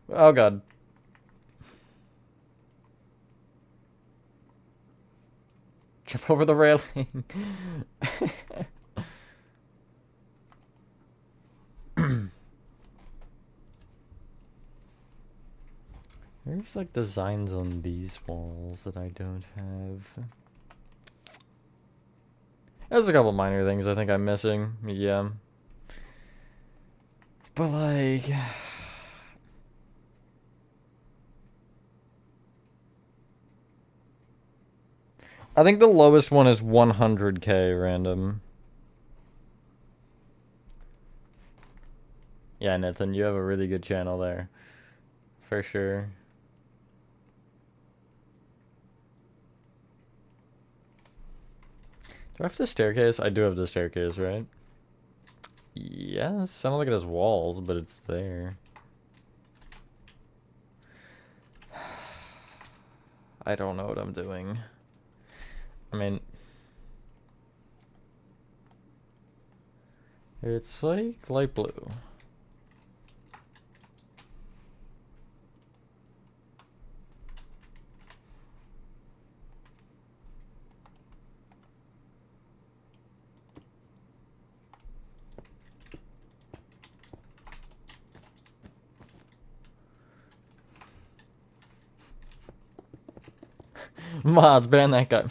Oh, God. Jump over the railing. There's like designs on these walls that I don't have. There's a couple minor things I think I'm missing. Yeah. But like... I think the lowest one is 100k random. Yeah, Nathan, you have a really good channel there. For sure. Do I have the staircase? I do have the staircase, right? Yes, I don't look at his walls, but it's there. I don't know what I'm doing. I mean... It's like light blue. Mods, ban that guy.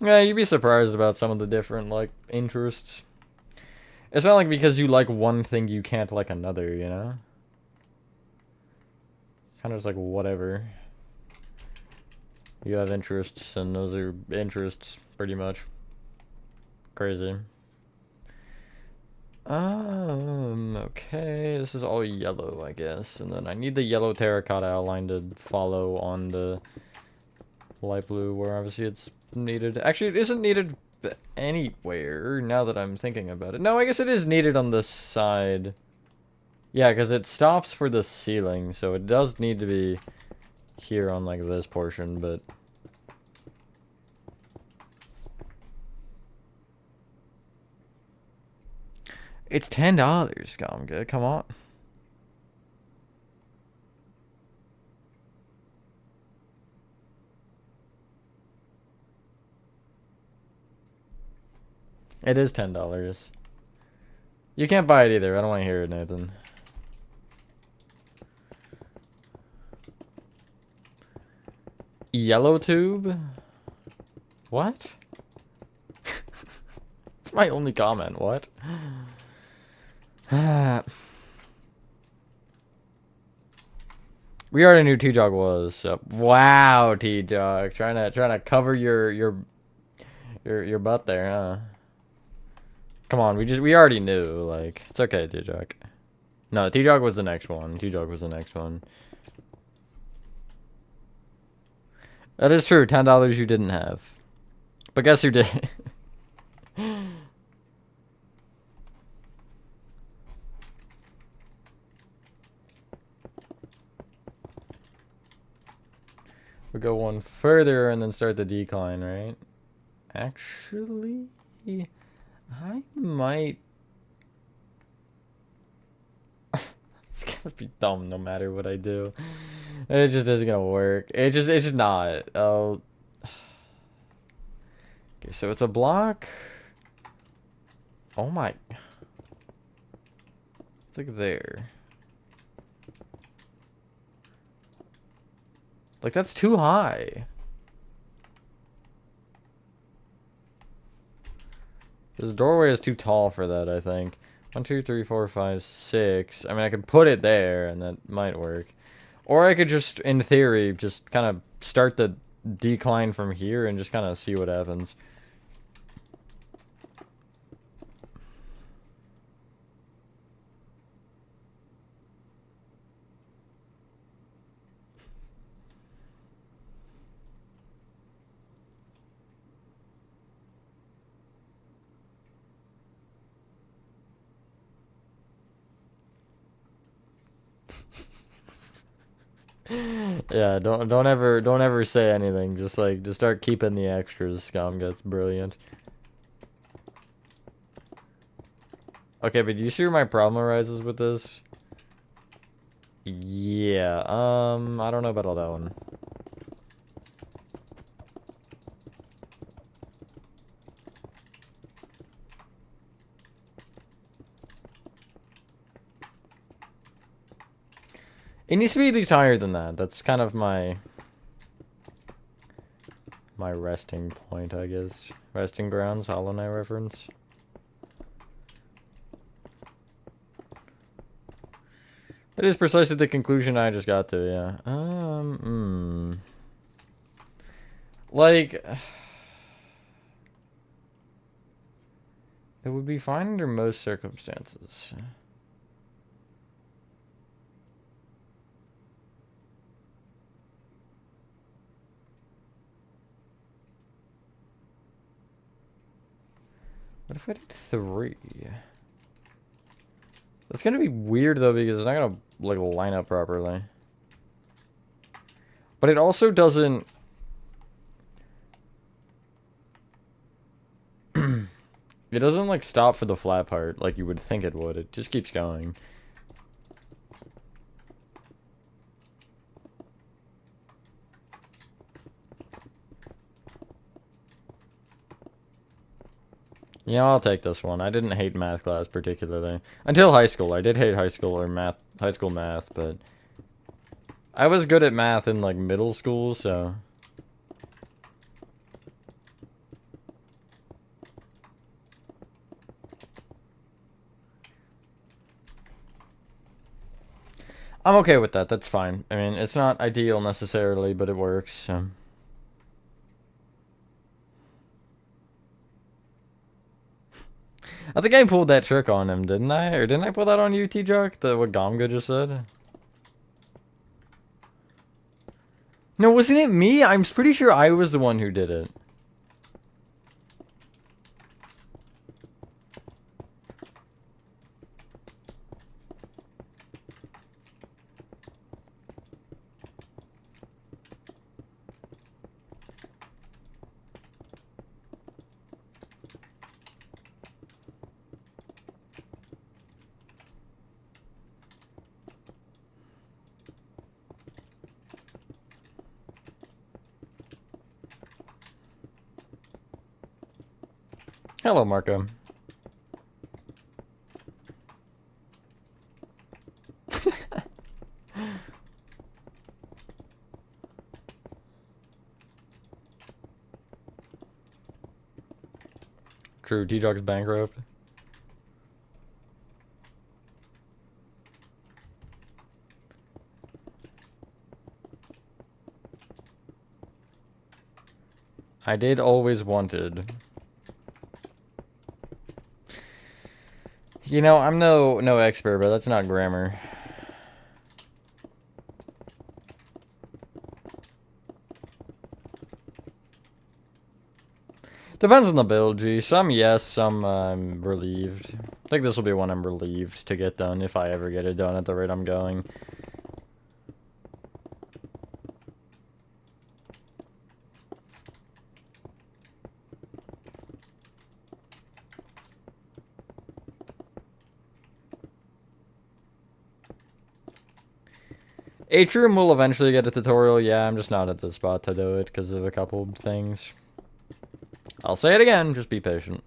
Yeah, you'd be surprised about some of the different, like, interests. It's not like because you like one thing you can't like another, you know? Kind of just like whatever. You have interests, and those are interests, pretty much. Crazy. Okay, this is all yellow, I guess. And then I need the yellow terracotta outline to follow on the light blue, where obviously it's needed. Actually, it isn't needed anywhere, now that I'm thinking about it. No, I guess it is needed on this side. Yeah, because it stops for the ceiling, so it does need to be here on, like, this portion, but... It's $10, Gamga, come on. It is $10. You can't buy it either, I don't want to hear it, Nathan. Yellow tube? What? It's my only comment, what? We already knew T-Jog was. So. Wow, T-Jog, trying to cover your butt there, huh? Come on, we already knew. Like, it's okay, T-Jog. No, T-Jog was the next one. T-Jog was the next one. That is true. $10 you didn't have, but guess who did? We'll go one further and then start the decline, right? Actually, I might... It's gonna be dumb no matter what I do. It just isn't gonna work. It's just not. Oh. Okay, so it's a block. Oh my. It's like there. Like, that's too high. This doorway is too tall for that, I think. 1, 2, 3, 4, 5, 6. I mean, I could put it there, and that might work. Or I could just, in theory, just kind of start the decline from here and just kind of see what happens. Yeah, don't ever say anything. Just start keeping the extras, scum. That's brilliant. Okay, but do you see where my problem arises with this? Yeah, I don't know about all that one. It needs to be at least higher than that. That's kind of my resting point, I guess. Resting grounds, Hollow Knight reference. That is precisely the conclusion I just got to, yeah. Like, it would be fine under most circumstances. What if I did 3? That's gonna be weird though because it's not gonna like line up properly. But it also doesn't. It doesn't like stop for the flat part like you would think it would. It just keeps going. Yeah, I'll take this one. I didn't hate math class particularly. Until high school. I did hate high school math, but I was good at math in like middle school, so I'm okay with that. That's fine. I mean, it's not ideal necessarily, but it works. So. I think I pulled that trick on him, didn't I? Or didn't I pull that on you, T-Jock? What Gomga just said? No, wasn't it me? I'm pretty sure I was the one who did it. Hello, Marco. True, T-Jock's bankrupt. I did always wanted. You know, I'm no expert, but that's not grammar. Depends on the build, G. Some yes, some I'm relieved. I think this will be one I'm relieved to get done if I ever get it done at the rate I'm going. Atrium will eventually get a tutorial. Yeah, I'm just not at the spot to do it because of a couple of things. I'll say it again, just be patient.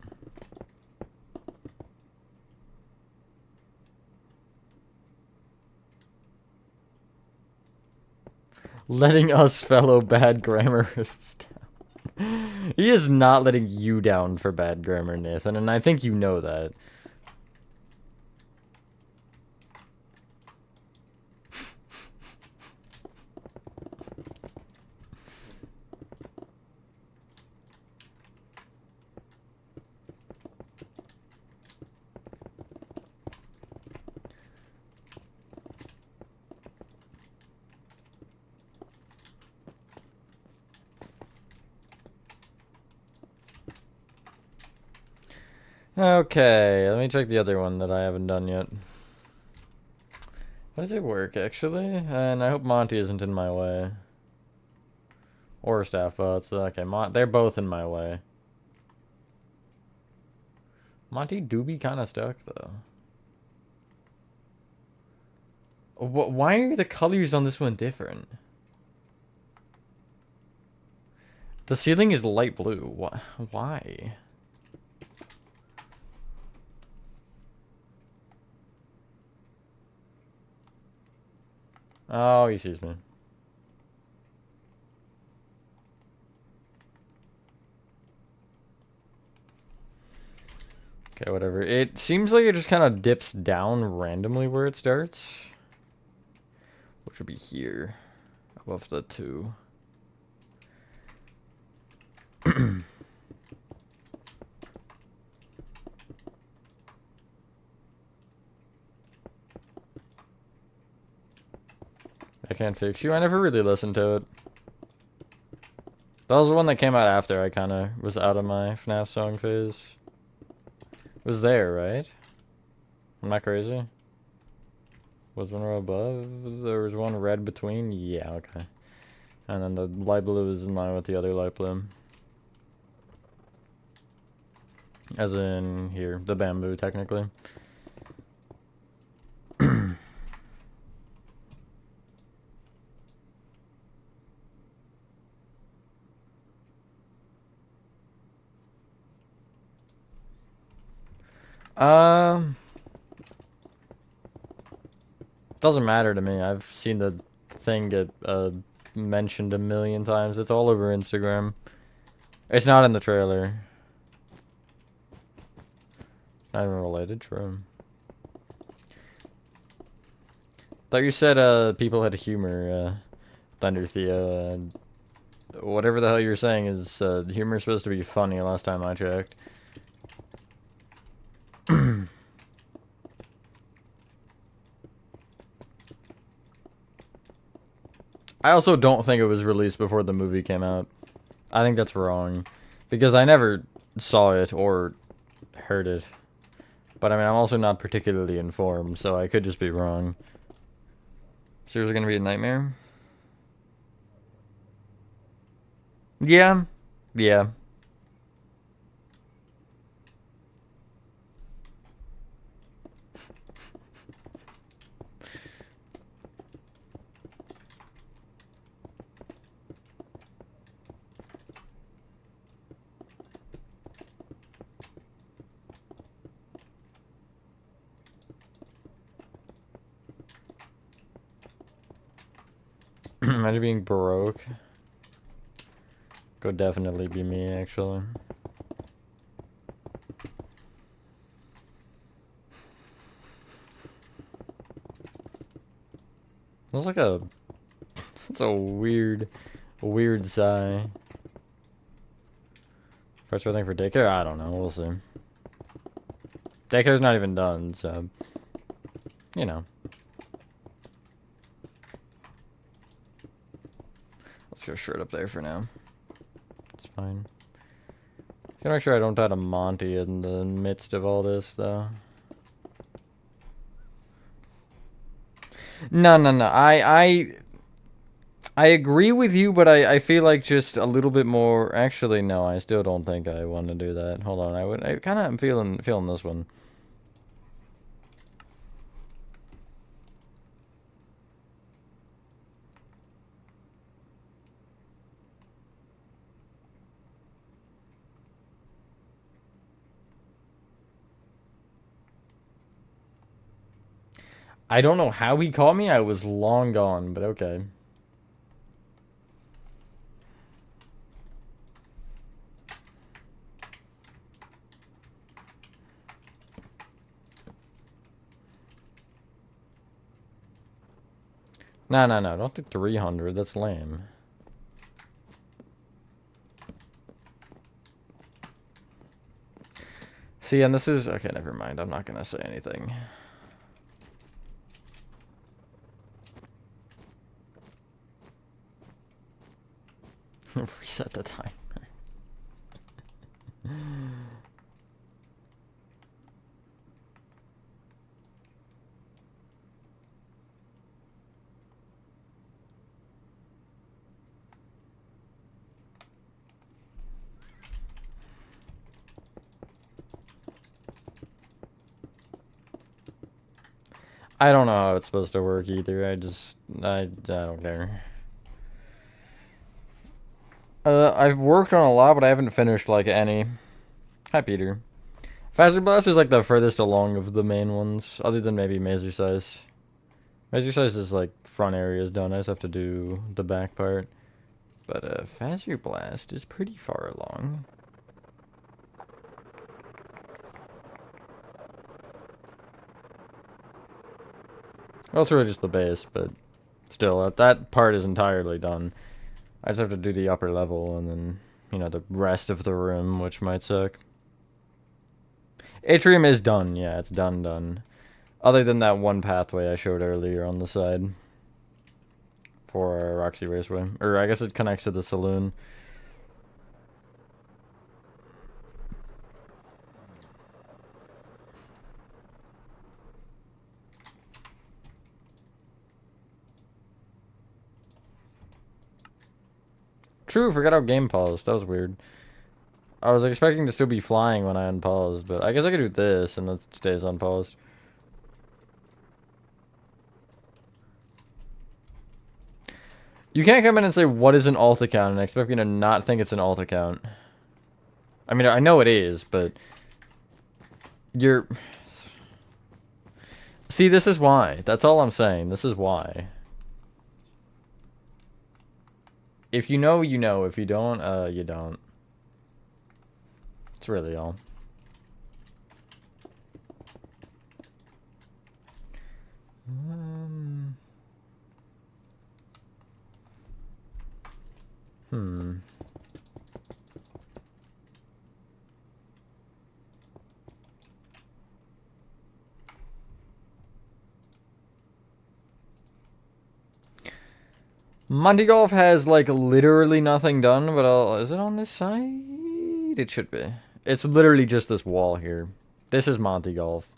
Letting us fellow bad grammarists down. He is not letting you down for bad grammar, Nathan, and I think you know that. Okay, let me check the other one that I haven't done yet. How does it work, actually? And I hope Monty isn't in my way. Or staff bots. Okay, they're both in my way. Monty do be kind of stuck, though. Why are the colors on this one different? The ceiling is light blue. Why? Oh, he sees me. Okay, whatever. It seems like it just kind of dips down randomly where it starts. Which would be here. Above the 2. I can't fix you. I never really listened to it. That was the one that came out after I kind of was out of my FNAF song phase. It was there, right? I'm not crazy. Was one row above? There was one red between? Yeah, okay. And then the light blue is in line with the other light blue. As in here, the bamboo, technically. Doesn't matter to me. I've seen the thing get mentioned a million times. It's all over Instagram. It's not in the trailer. Not even related, true. Thought you said people had humor, Thunder Theo. Whatever the hell you're saying is humor supposed to be funny last time I checked. I also don't think it was released before the movie came out. I think that's wrong. Because I never saw it or heard it. But I mean, I'm also not particularly informed, so I could just be wrong. Seriously gonna be a nightmare? Yeah. Yeah. Imagine being broke. Could definitely be me, actually. That's like a... That's a weird sigh. First thing for daycare? I don't know. We'll see. Daycare's not even done, so... You know. Let's go straight up there for now. It's fine. Gotta make sure I don't die to Monty in the midst of all this, though. No. I agree with you, but I feel like just a little bit more... Actually, no, I still don't think I want to do that. Hold on, I kind of am feeling this one. I don't know how he caught me. I was long gone, but okay. No, no, no. Don't do 300. That's lame. See, and this is... Okay, never mind. I'm not going to say anything. Reset the time. I don't know how it's supposed to work either. I don't care. I've worked on a lot, but I haven't finished, like, any. Hi, Peter. Fazer Blast is, like, the furthest along of the main ones, other than maybe Mazer Size. Mazer Size is, like, front area is done. I just have to do the back part. But, Fazer Blast is pretty far along. Well, it's really just the base, but still, that part is entirely done. I just have to do the upper level and then, you know, the rest of the room, which might suck. Atrium is done, yeah, it's done. Other than that one pathway I showed earlier on the side. For Roxy Raceway. Or I guess it connects to the saloon. True, forgot how game paused. That was weird. I was expecting to still be flying when I unpaused, but I guess I could do this and it stays unpaused. You can't come in and say, what is an alt account, and expect me to not think it's an alt account. I mean, I know it is, but... You're... See, this is why. That's all I'm saying. This is why. If you know, you know. If you don't, you don't. It's really all. Monty Golf has, like, literally nothing done, but is it on this side? It should be. It's literally just this wall here. This is Monty Golf.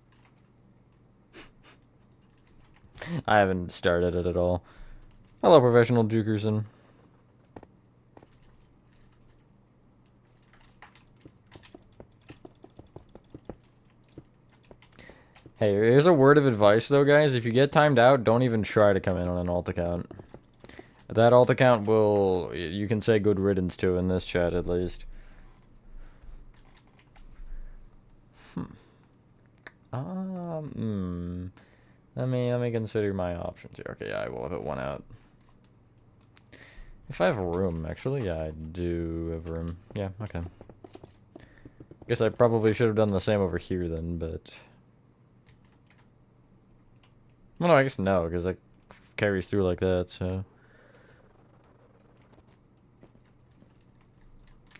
I haven't started it at all. Hello, Professional Jukerson. Hey, here's a word of advice, though, guys. If you get timed out, don't even try to come in on an alt account. That alt account will... You can say good riddance to in this chat, at least. Let me consider my options here. Okay, yeah, I will have it one out. If I have room, actually, yeah, I do have room. Yeah, okay. Guess I probably should have done the same over here then, but... Well, no, I guess no, because it carries through like that, so...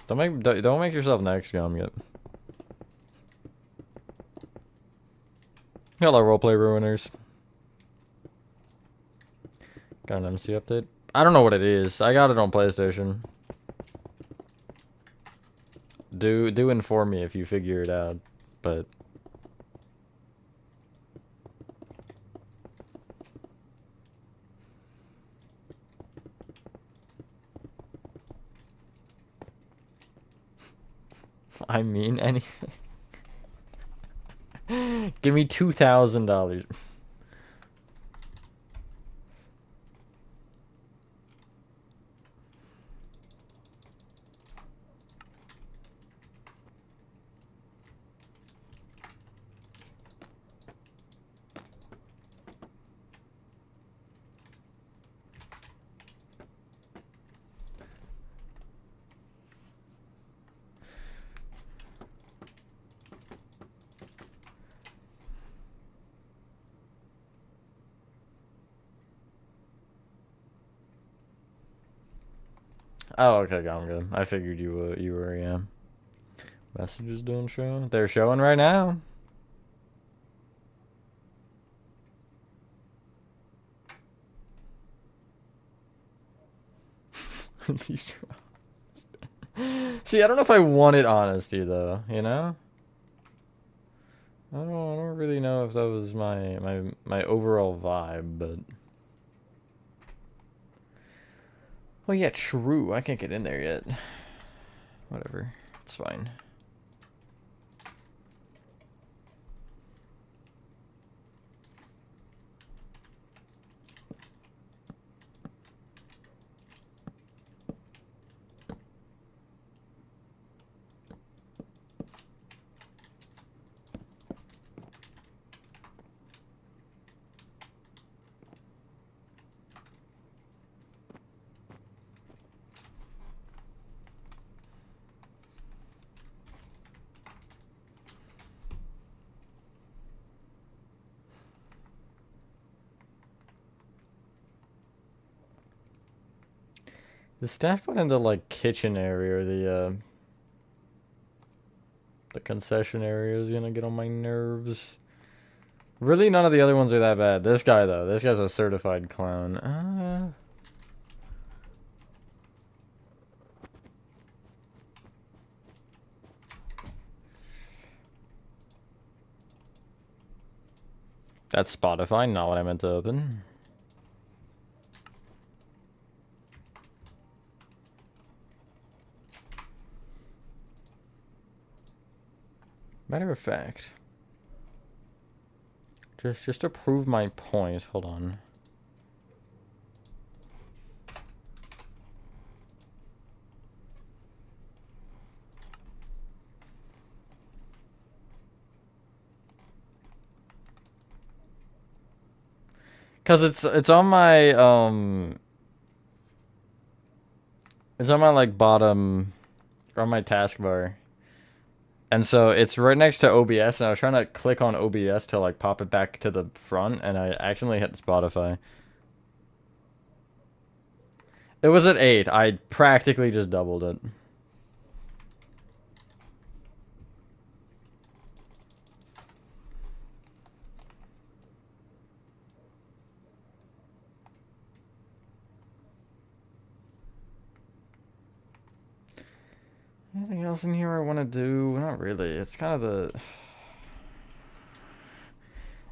Don't make yourself next, Gum, yet. Hello, roleplay ruiners. Got an MC update? I don't know what it is. I got it on PlayStation. Do inform me if you figure it out, but... I mean anything. Give me $2,000. Oh, okay, I'm good. I figured you were, yeah. Messages don't show. They're showing right now. See, I don't know if I wanted honesty though, you know? I don't really know if that was my overall vibe, but well, yeah, true. I can't get in there yet. Whatever. It's fine. The staff went into like kitchen area, the concession area is gonna get on my nerves. Really, none of the other ones are that bad. This guy though, this guy's a certified clown. That's Spotify, not what I meant to open. Matter of fact, just to prove my point, hold on. Cause it's on my it's on my like bottom, or on my taskbar. And so it's right next to OBS, and I was trying to click on OBS to like pop it back to the front, and I accidentally hit Spotify. It was at 8. I practically just doubled it. Anything else in here I want to do? Not really. It's kind of the...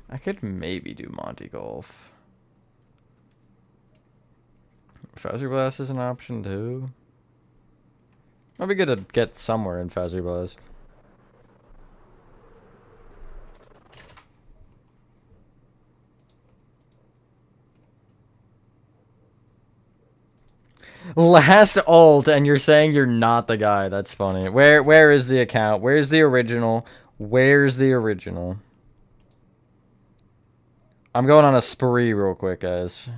I could maybe do Monty Golf. Fazer Blast is an option too. Might be good to get somewhere in Fazer Blast. Last ult, and you're saying you're not the guy. That's funny. Where is the account? Where's the original? Where's the original? I'm going on a spree real quick, guys.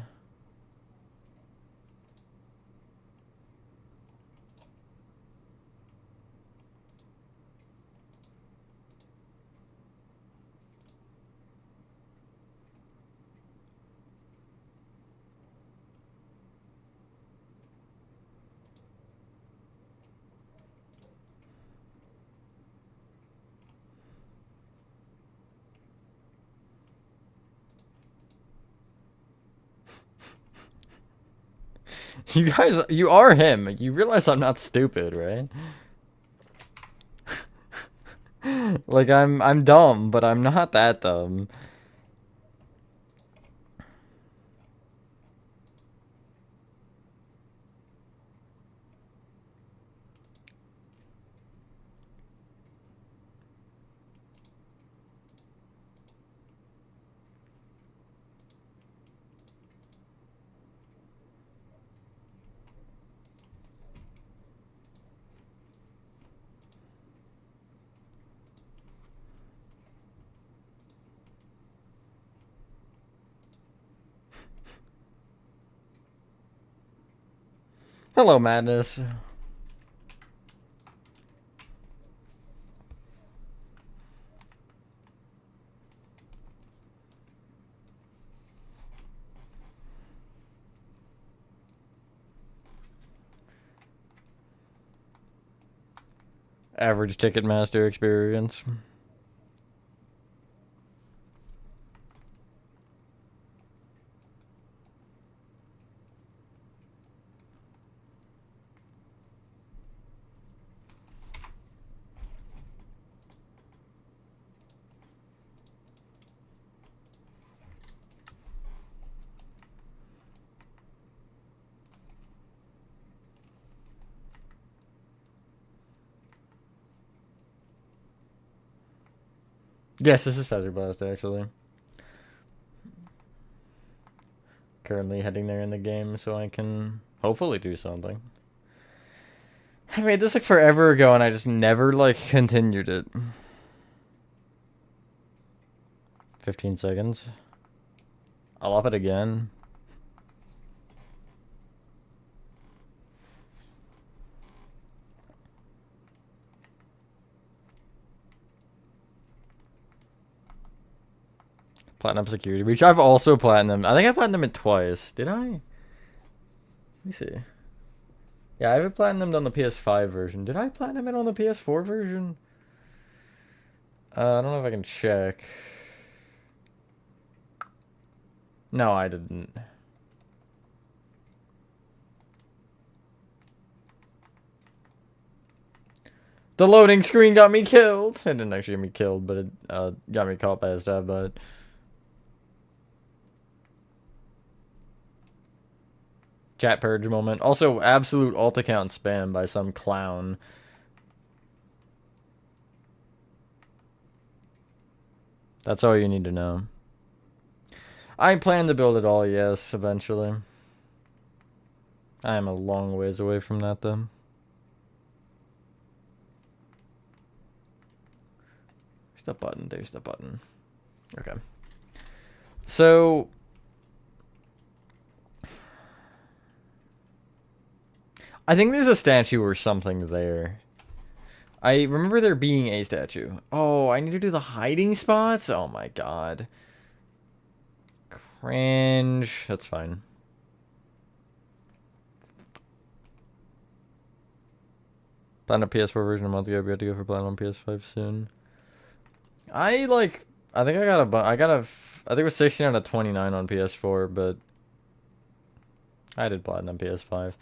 You guys, you are him. You realize I'm not stupid, right? Like I'm dumb, but I'm not that dumb. Hello, Madness. average Ticketmaster experience. Yes, this is Fazer Blast, actually. Currently heading there in the game, so I can hopefully do something. I made this like forever ago, and I just never like continued it. 15 seconds. I'll up it again. Platinum security breach. I've also platinum. I think I platinumed it twice. Did I? Let me see. Yeah, I have it platinumed on the PS5 version. Did I platinum it on the PS4 version? I don't know if I can check. No, I didn't. The loading screen got me killed. It didn't actually get me killed, but it got me caught by a stab by it. Chat purge moment. Also, absolute alt account spam by some clown. That's all you need to know. I plan to build it all, yes, eventually. I am a long ways away from that, though. There's the button. There's the button. Okay. So... I think there's a statue or something there. I remember there being a statue. Oh, I need to do the hiding spots? Oh my god. Cringe. That's fine. Plan a PS4 version a month ago. We have to go for plan on PS5 soon. I think I think it was 16 out of 29 on PS4, but I did platinum PS5.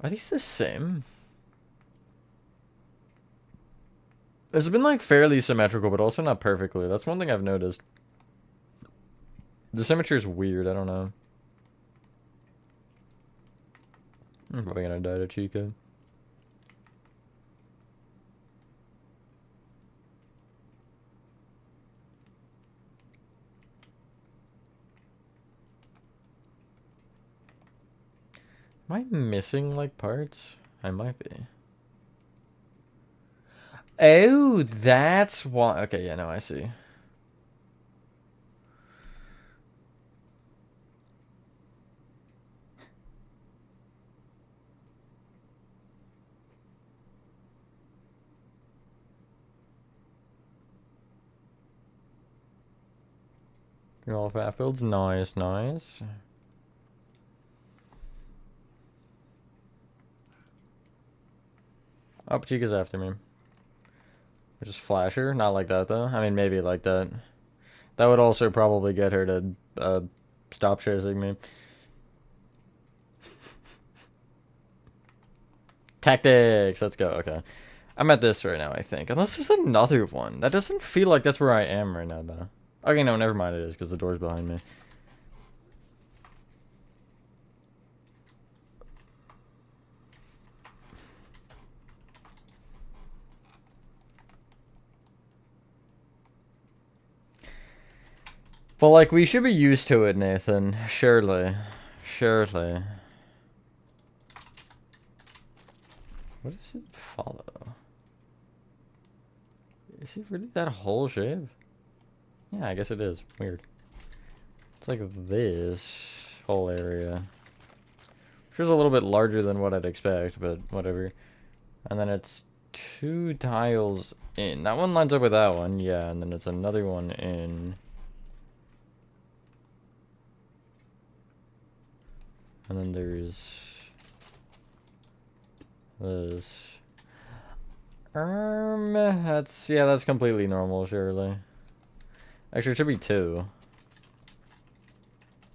Are these the same? It's been like fairly symmetrical, but also not perfectly. That's one thing I've noticed. The symmetry is weird. I don't know. I'm probably gonna die to Chica. Am I missing like parts? I might be. Oh, that's why. Okay, yeah, no, I see. All FNAF builds, nice, nice. Oh, Chica's after me. Which is Flasher, not like that though. I mean, maybe like that. That would also probably get her to stop chasing me. Tactics, let's go. Okay, I'm at this right now, I think. Unless there's another one. That doesn't feel like that's where I am right now, though. Okay, no, never mind. It is because the door's behind me. But, like, we should be used to it, Nathan. Surely. Surely. What does it follow? Is it really that whole shape? Yeah, I guess it is. Weird. It's like this whole area. Which is a little bit larger than what I'd expect, but whatever. And then it's 2 tiles in. That one lines up with that one, yeah, and then it's another one in. And then there's this. That's completely normal, surely. Actually, it should be 2.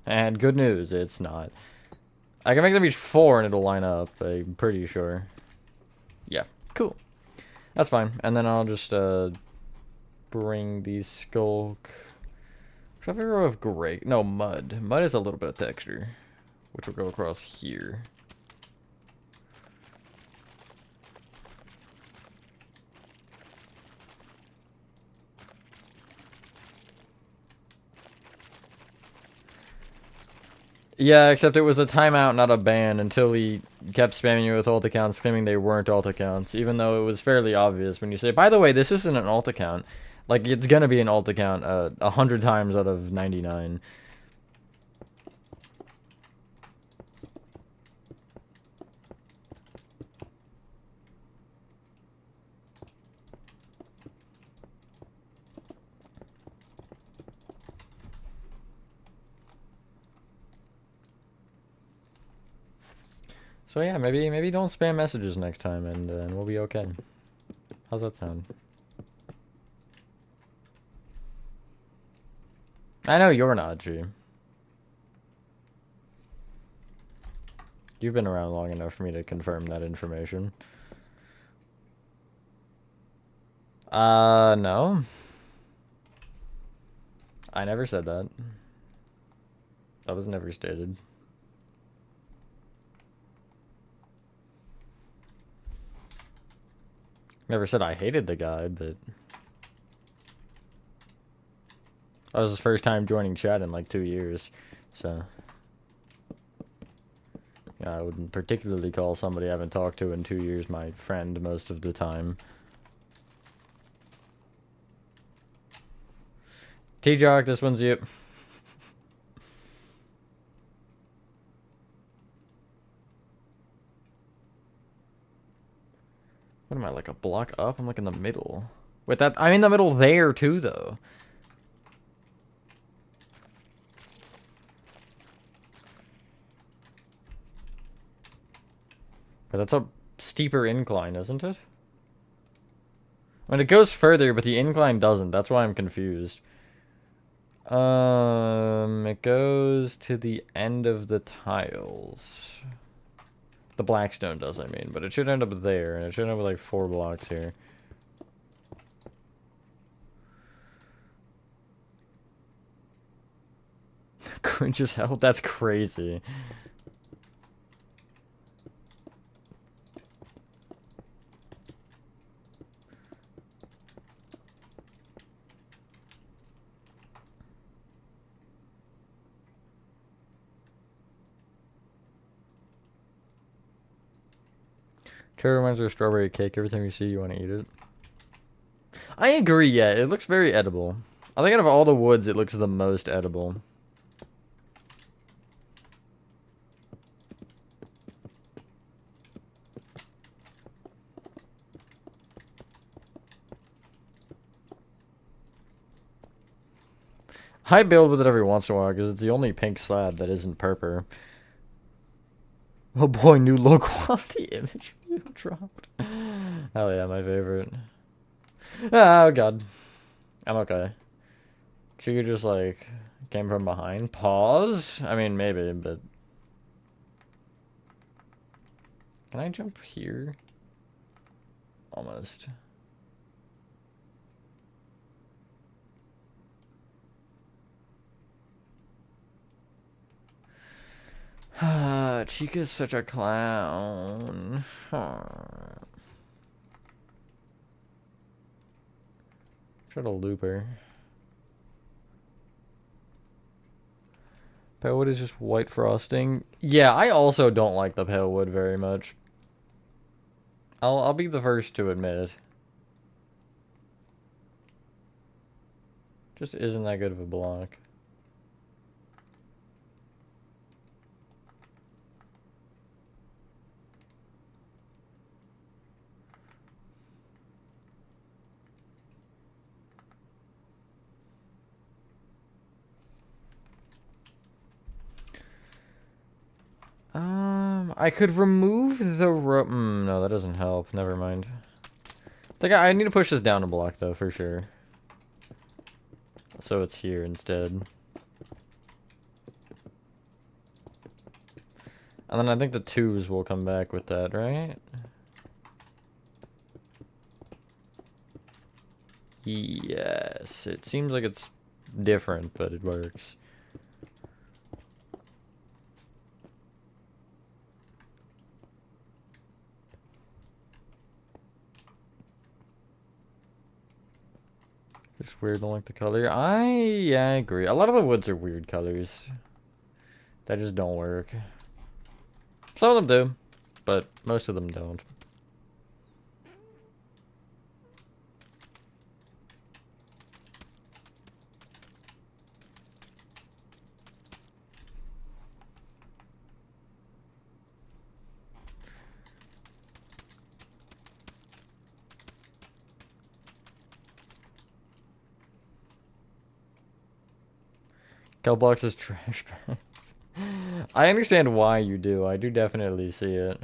And good news, it's not. I can make them each 4 and it'll line up, I'm pretty sure. Yeah, cool. That's fine. And then I'll just bring the skulk. Should I have a row of gray? No, mud. Mud is a little bit of texture, which will go across here. Yeah, except it was a timeout, not a ban, until he kept spamming you with alt accounts, claiming they weren't alt accounts, even though it was fairly obvious when you say, by the way, this isn't an alt account. Like, it's gonna be an alt account 100 times out of 99. So yeah, maybe don't spam messages next time, and we'll be okay. How's that sound? I know you're not, G. You've been around long enough for me to confirm that information. No. I never said that. That was never stated. Never said I hated the guy, but that was his first time joining chat in like 2 years, so yeah, I wouldn't particularly call somebody I haven't talked to in 2 years my friend most of the time. T-Jock, this one's you. What am I, like a block up? I'm like in the middle. Wait, I'm in the middle there too, though. But that's a steeper incline, isn't it? I mean, it goes further, but the incline doesn't. That's why I'm confused. It goes to the end of the tiles. The Blackstone does, I mean, but it should end up there, and it should end up with like 4 blocks here. Cringe as hell? That's crazy. Cherry reminds me of strawberry cake. Every time you see, you want to eat it. I agree, yeah. It looks very edible. I think out of all the woods, it looks the most edible. I build with it every once in a while because it's the only pink slab that isn't purple. Oh boy, new low quality image view dropped. Hell yeah, my favorite. Oh god. I'm okay. She could just like came from behind. Pause? I mean maybe, but can I jump here? Almost. Chica's such a clown. Try to loop her. Pale wood is just white frosting. Yeah, I also don't like the pale wood very much. I'll be the first to admit. Just isn't that good of a block. I could remove the rope. No, that doesn't help. Never mind. Think I need to push this down a block though, for sure. So it's here instead. And then I think the 2s will come back with that, right? Yes, it seems like it's different, but it works. It's weird, don't like the color. Yeah, I agree. A lot of the woods are weird colors. That just don't work. Some of them do, but most of them don't. Kelbox is trash bags. I understand why you do. I do definitely see it.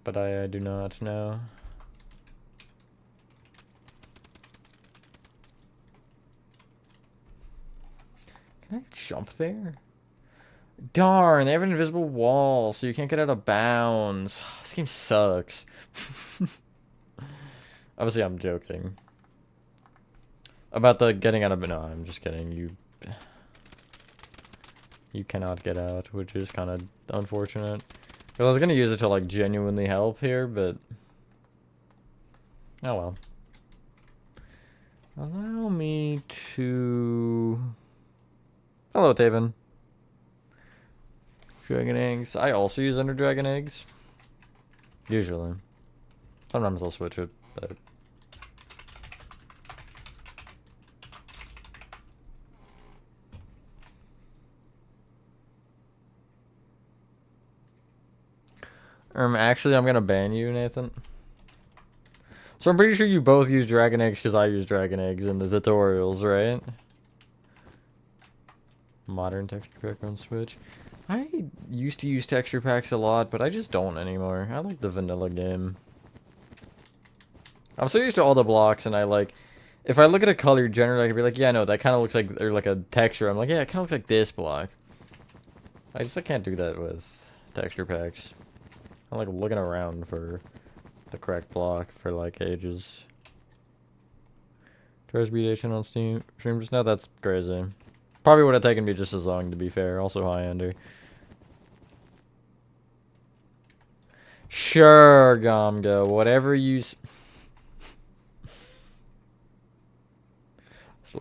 But I do not know. Can I jump there? Darn, they have an invisible wall, so you can't get out of bounds. This game sucks. Obviously, I'm joking. About the getting out of... No, I'm just kidding. You cannot get out, which is kind of unfortunate. Because I was going to use it to, like, genuinely help here, but... Oh, well. Allow me to... Hello, Taven. Dragon eggs. I also use Ender Dragon eggs. Usually. Sometimes I'll switch it, but... Actually, I'm gonna ban you, Nathan. So I'm pretty sure you both use dragon eggs because I use dragon eggs in the tutorials, right? Modern texture pack on Switch. I used to use texture packs a lot, but I just don't anymore. I like the vanilla game. I'm so used to all the blocks, and I like... If I look at a color, generally I can be like, yeah, no, that kind of looks like... Or like a texture. I'm like, yeah, it kind of looks like this block. I can't do that with texture packs. I'm like looking around for the correct block for like ages. Trash beat on stream just now, that's crazy. Probably would have taken me just as long, to be fair. Also high ender. Sure, Gomgo. Whatever you... Still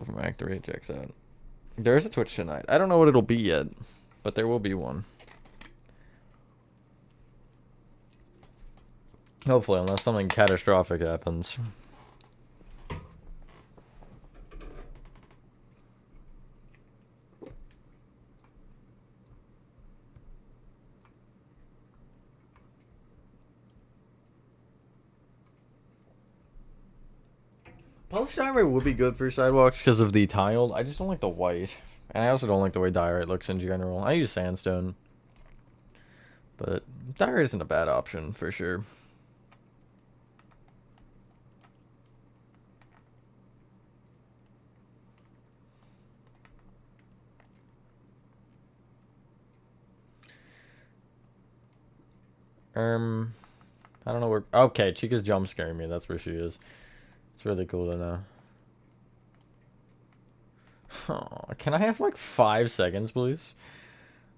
from Activate checks out. There's a Twitch tonight. I don't know what it'll be yet, but there will be one. Hopefully, unless something catastrophic happens. Polished diorite would be good for sidewalks because of the tiled. I just don't like the white. And I also don't like the way diorite looks in general. I use sandstone. But diorite isn't a bad option, for sure. I don't know where... Okay, Chica's jump scaring me. That's where she is. It's really cool to know. Oh, can I have like 5 seconds, please?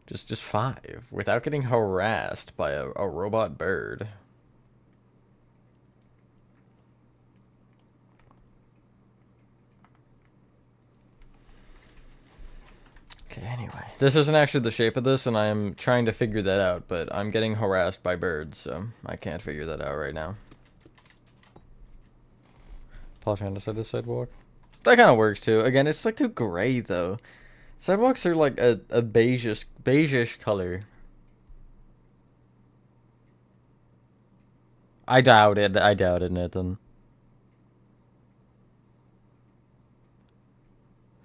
Just 5, without getting harassed by a robot bird. Okay, anyway. This isn't actually the shape of this, and I'm trying to figure that out, but I'm getting harassed by birds, so I can't figure that out right now. Polish on the side of the sidewalk. That kind of works, too. Again, it's like too gray, though. Sidewalks are like a beigeish color. I doubt it, Nathan.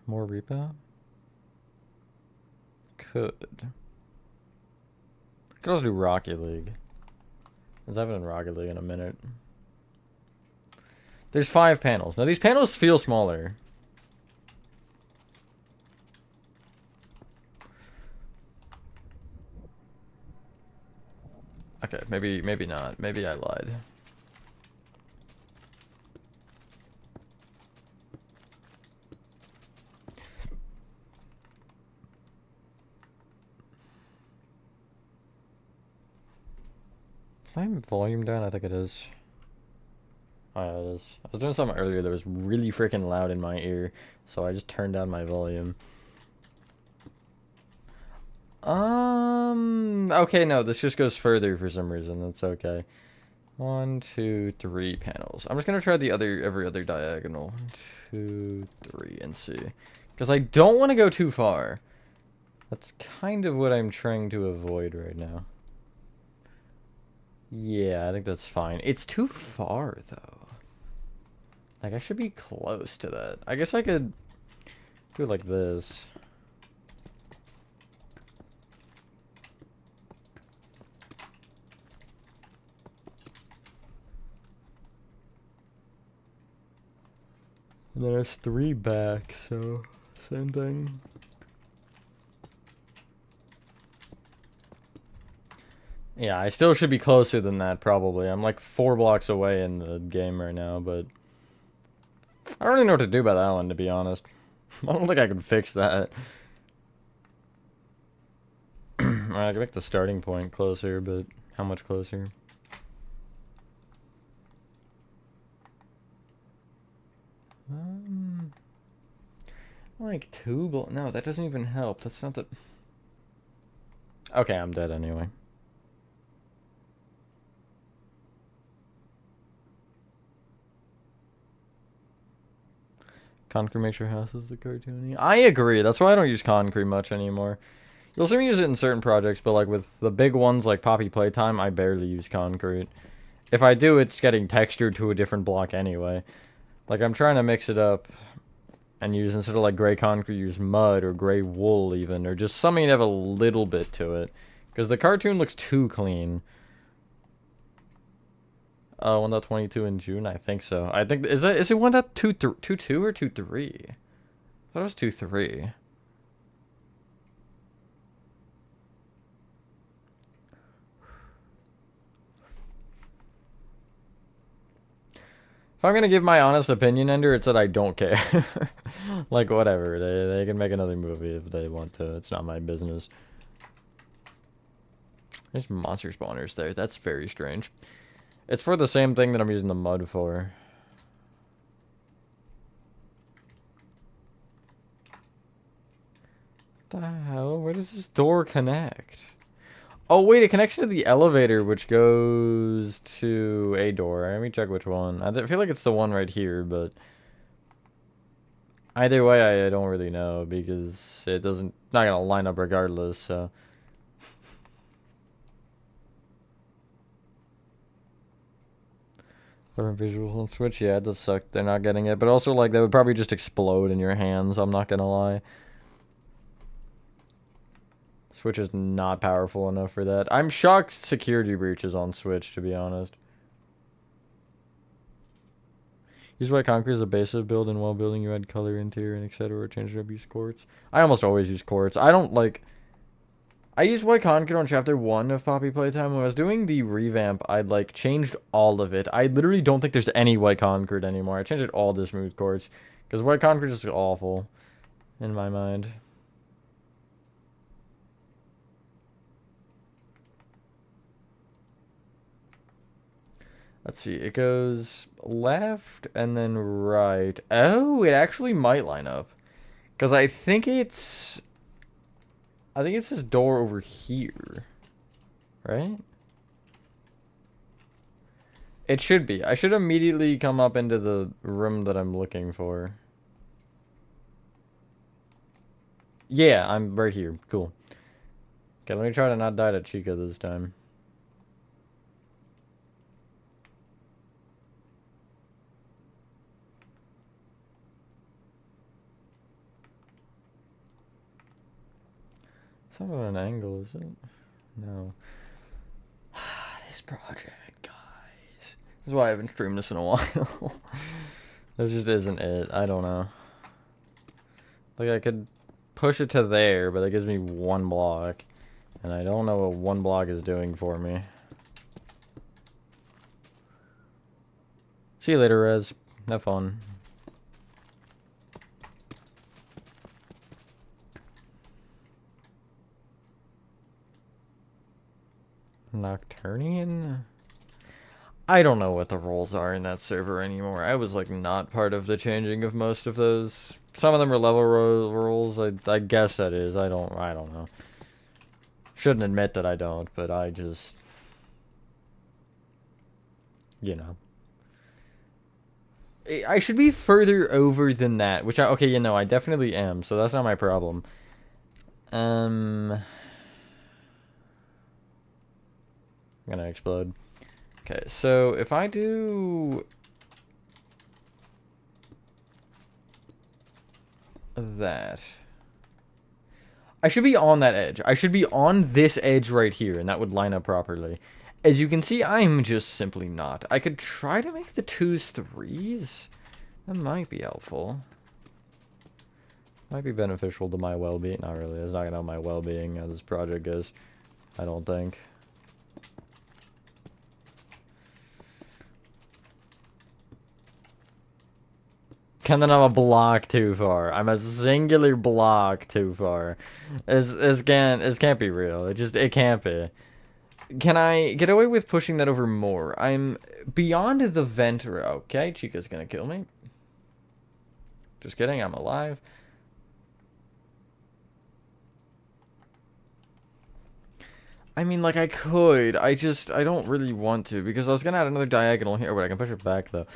More repo? Could also do Rocket League. I haven't done Rocket League in a minute. There's 5 panels. Now, these panels feel smaller. Okay, maybe not. Maybe I lied. Am I volume down? I think it is. Oh, yeah, it is. I was doing something earlier that was really freaking loud in my ear, so I just turned down my volume. Okay, no, this just goes further for some reason. That's okay. 1, 2, 3 panels. I'm just gonna try the every other diagonal. 1, 2, 3, and see. Because I don't want to go too far. That's kind of what I'm trying to avoid right now. Yeah, I think that's fine. It's too far, though. Like, I should be close to that. I guess I could do it like this. And then there's 3 back, so same thing. Yeah, I still should be closer than that, probably. I'm like 4 blocks away in the game right now, but I don't really know what to do about that one, to be honest. I don't think I can fix that. Alright, I can make the starting point closer, but how much closer? Like 2 blocks. No, that doesn't even help. That's not the... Okay, I'm dead anyway. Concrete makes your houses look cartoony. I agree. That's why I don't use concrete much anymore. You'll see me use it in certain projects, but like with the big ones like Poppy Playtime, I barely use concrete. If I do, it's getting textured to a different block anyway. Like, I'm trying to mix it up and use, instead of like gray concrete, use mud or gray wool even, or just something to have a little bit to it. Because the cartoon looks too clean. 1.22 in June? I think so. I think, is it 1.22 or 2.3? I thought it was 2.3. If I'm gonna give my honest opinion, Ender, it's that I don't care. Like, whatever. They can make another movie if they want to. It's not my business. There's monster spawners there. That's very strange. It's for the same thing that I'm using the mud for. What the hell? Where does this door connect? Oh, wait, it connects to the elevator, which goes to a door. Let me check which one. I feel like it's the one right here, but... Either way, I don't really know, because it doesn't... Not gonna line up regardless, so... Different visuals on Switch, yeah, it does suck. They're not getting it, but also, like, they would probably just explode in your hands, I'm not gonna lie. Switch is not powerful enough for that. I'm shocked security breaches on Switch, to be honest. Use white concrete as a base of build, and while building you add color, interior, and etc. Change it up, use quartz. I almost always use quartz. I don't like... I used white concrete on chapter 1 of Poppy Playtime. When I was doing the revamp, I'd like changed all of it. I literally don't think there's any white concrete anymore. I changed it all to smooth quartz. Because white concrete is awful. In my mind. Let's see, it goes left and then right. Oh, it actually might line up. Because I think it's this door over here. Right? It should be. I should immediately come up into the room that I'm looking for. Yeah, I'm right here. Cool. Okay, let me try to not die to Chica this time. It's not on an angle, is it? No. This project, guys. This is why I haven't streamed this in a while. This just isn't it. I don't know. Like, I could push it to there, but it gives me one block. And I don't know what one block is doing for me. See you later, Rez. Have fun. Nocturnian? I don't know what the roles are in that server anymore. I was like not part of the changing of most of those. Some of them are level roles. I guess that is. I don't know. Shouldn't admit that I don't, but I just, you know. I should be further over than that, which okay, you know, I definitely am, so that's not my problem. I'm gonna explode. Okay, so if I do that, I should be on that edge. I should be on this edge right here, and that would line up properly. As you can see, I'm just simply not. I could try to make the 2s 3s. That might be helpful. Might be beneficial to my well-being. Not really. It's not gonna help my well-being how this project goes. I don't think. And then I'm a block too far. I'm a singular block too far. It can't be real. It can't be. Can I get away with pushing that over more? I'm beyond the vent row. Okay, Chica's gonna kill me. Just kidding, I'm alive. I mean, like, I could. I don't really want to, because I was gonna add another diagonal here, but I can push it back, though.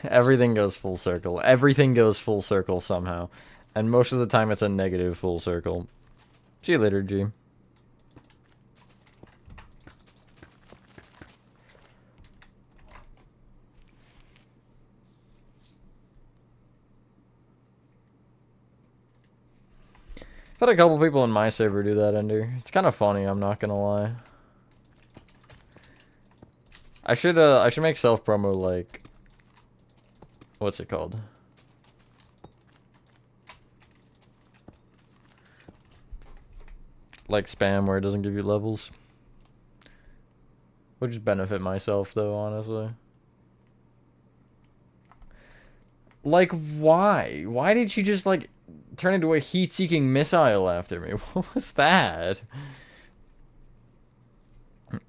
Everything goes full circle. Everything goes full circle somehow. And most of the time, it's a negative full circle. See you later, G. I've had a couple people in my server do that, Ender. It's kind of funny, I'm not gonna lie. I should make self-promo, like, what's it called? Like spam where it doesn't give you levels. Would just benefit myself, though, honestly. Like, why? Why did she just, like, turn into a heat-seeking missile after me? What was that?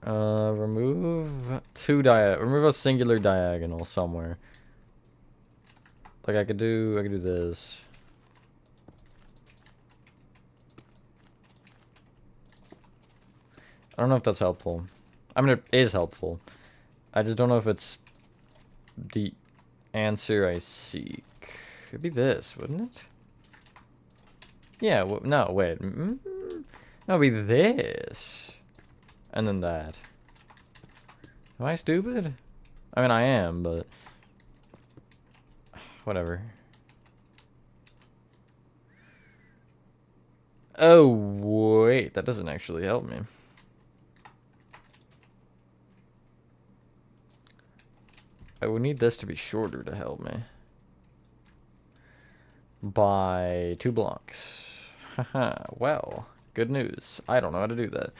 Remove remove a singular diagonal somewhere. Like, I could do this. I don't know if that's helpful. I mean, it is helpful. I just don't know if it's the answer I seek. It'd be this, wouldn't it? Yeah, no, wait. No, it'd be this. And then that. Am I stupid? I mean, I am, but whatever. Oh, wait. That doesn't actually help me. I would need this to be shorter to help me. By 2 blocks. Haha, well, good news. I don't know how to do that.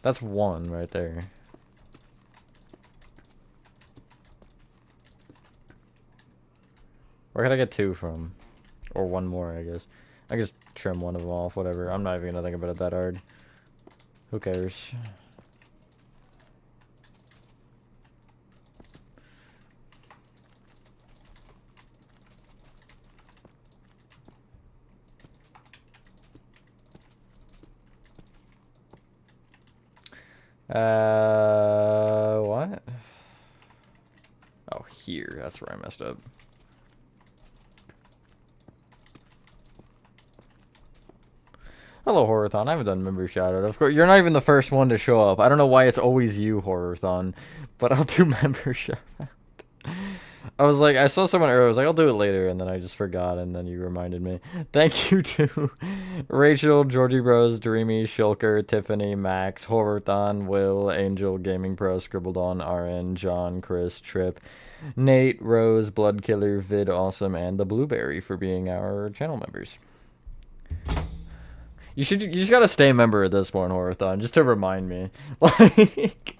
That's 1 right there. Where could I get 2 from? Or 1 more, I guess. I can just trim one of them off, whatever. I'm not even gonna think about it that hard. Who cares? What? Oh, here. That's where I messed up. Hello, Horathon. I haven't done member shoutout. Of course, you're not even the first one to show up. I don't know why it's always you, Horathon, but I'll do member shoutout. I was like, I saw someone earlier. I was like, I'll do it later, and then I just forgot, and then you reminded me. Thank you to Rachel, Georgie Bros, Dreamy, Shulker, Tiffany, Max, Horrorthon, Will, Angel, Gaming Pro, Scribbled On, RN, John, Chris, Trip, Nate, Rose, Bloodkiller, Vid, Awesome, and the Blueberry for being our channel members. You just gotta stay a member at this point, Horrorthon, just to remind me. Like,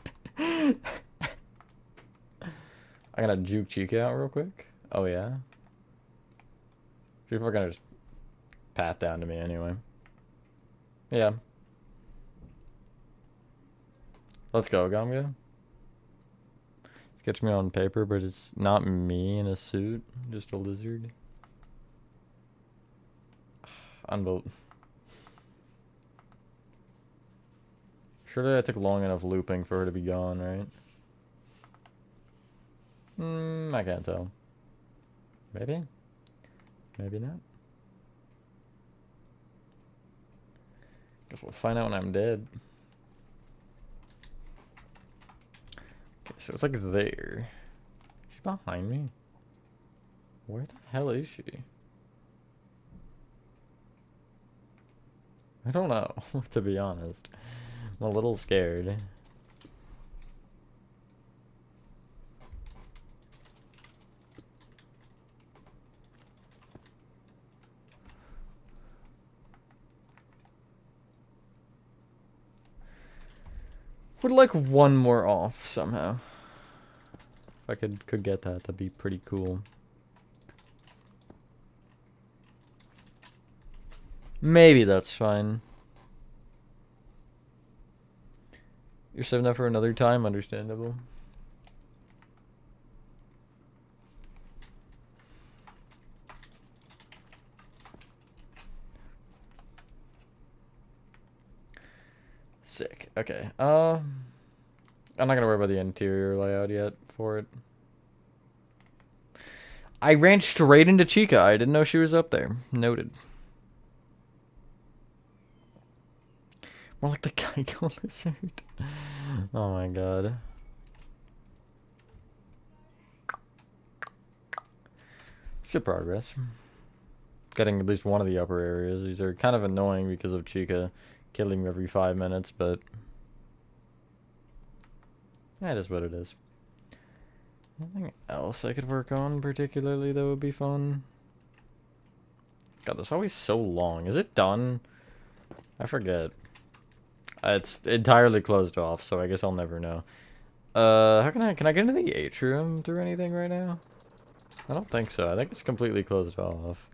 I gotta juke Chica out real quick. Oh yeah. People are gonna just pass down to me anyway. Yeah. Let's go, Gomga. Sketch me on paper, but it's not me in a suit, just a lizard. Unbelievable. Surely I took long enough looping for her to be gone, right? I can't tell. Maybe? Maybe not. Guess we'll find out when I'm dead. Okay, so it's like there. She's behind me? Where the hell is she? I don't know, to be honest. I'm a little scared. Would like one more off somehow. If I could get that, that'd be pretty cool. Maybe that's fine. You're saving that for another time, understandable. Sick. Okay. I'm not gonna worry about the interior layout yet for it. I ran straight into Chica. I didn't know she was up there. Noted. More like the Geico lizard. Oh my god. It's good progress. Getting at least one of the upper areas. These are kind of annoying because of Chica killing me every 5 minutes, but that is what it is. Nothing else I could work on particularly that would be fun. God, that's always so long. Is it done? I forget. It's entirely closed off, so I guess I'll never know. How can I get into the Atrium through anything right now? I don't think so. I think it's completely closed off.